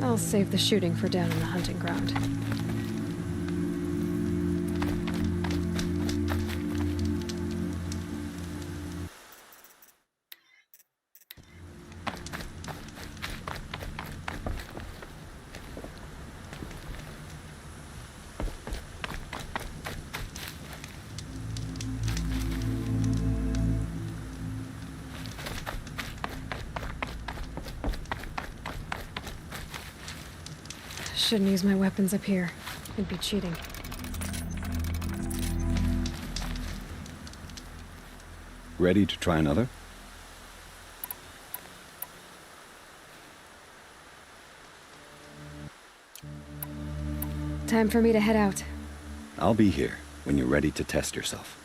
I'll save the shooting for down in the hunting ground. Shouldn't use my weapons up here. It'd be cheating.
Ready to try another?
Time for me to head out.
I'll be here when you're ready to test yourself.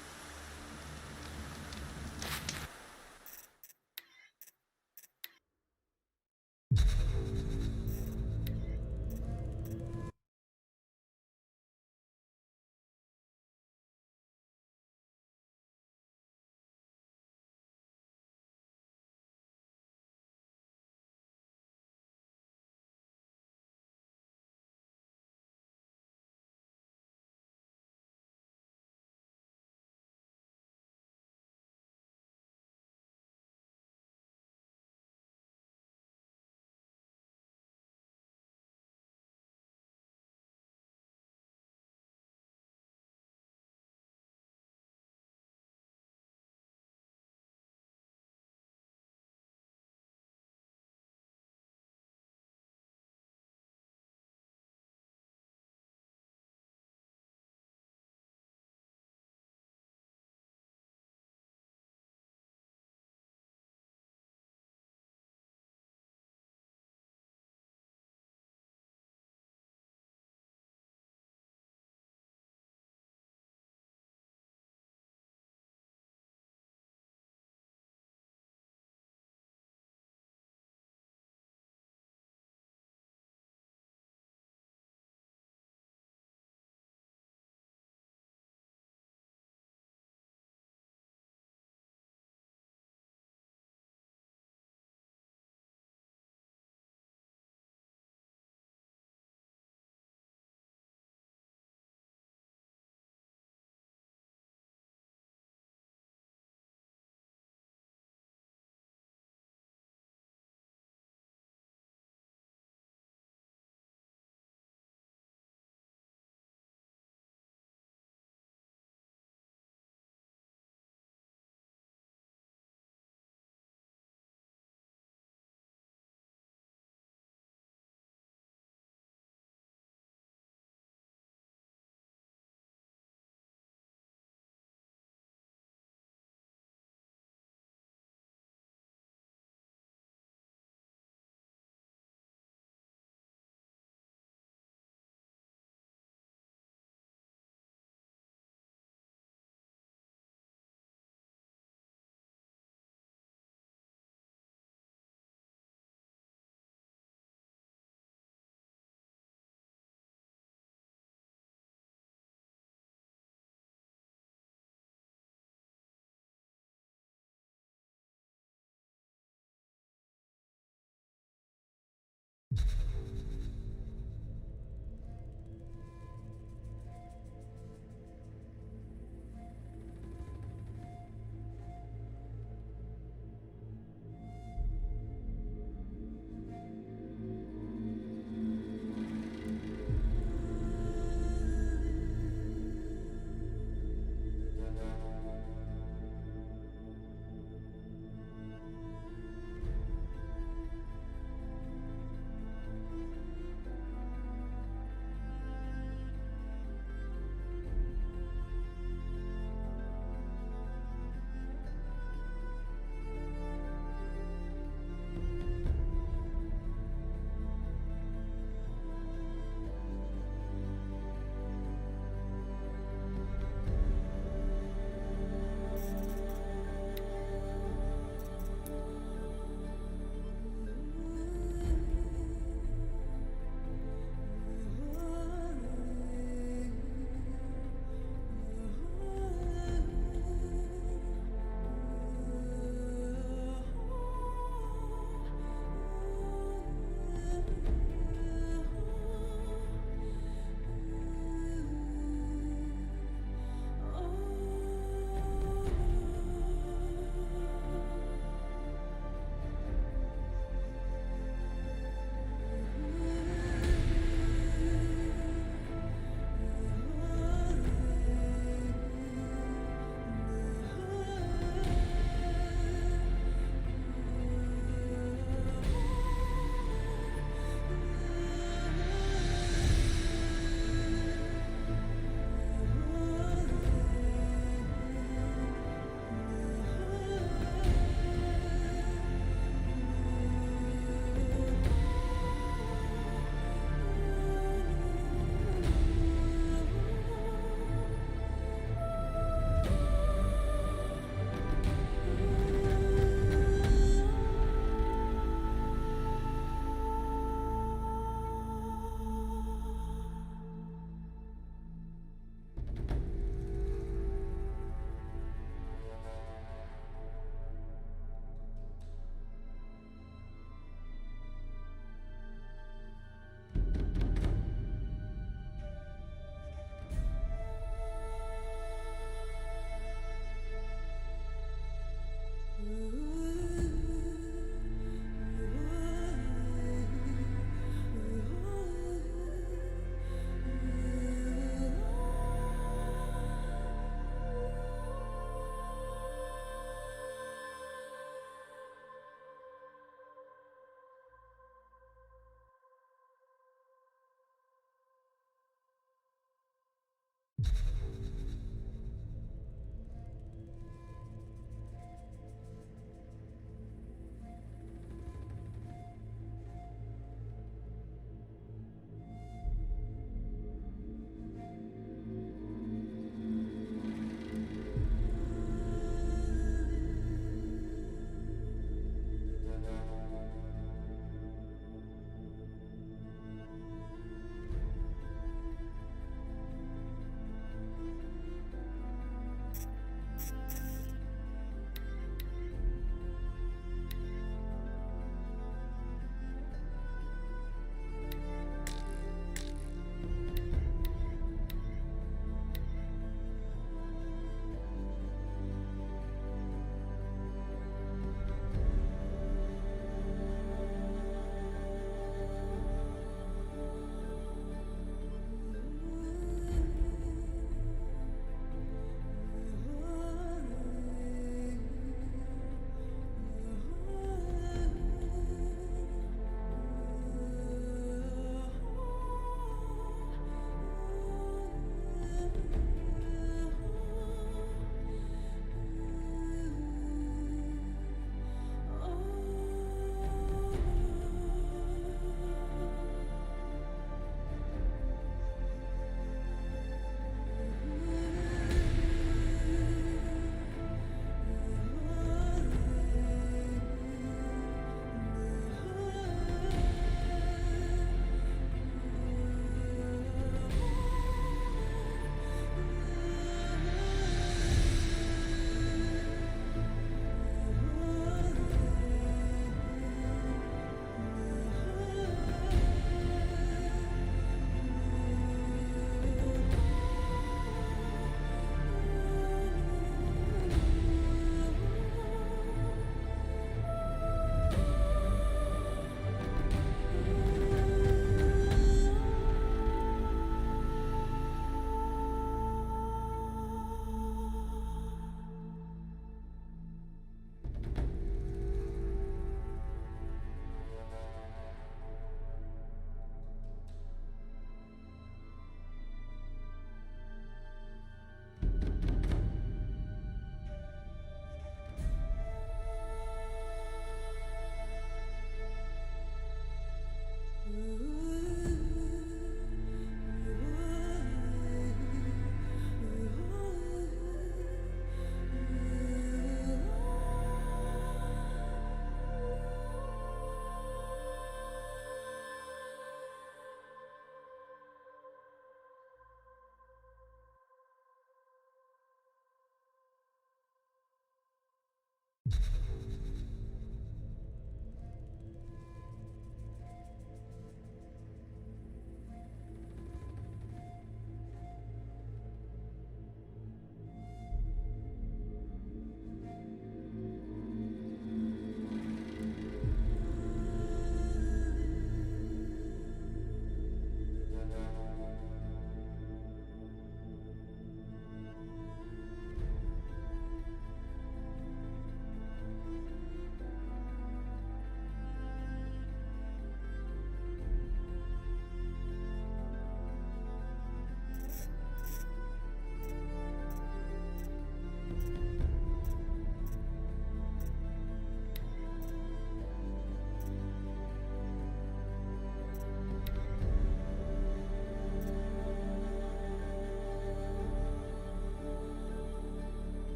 You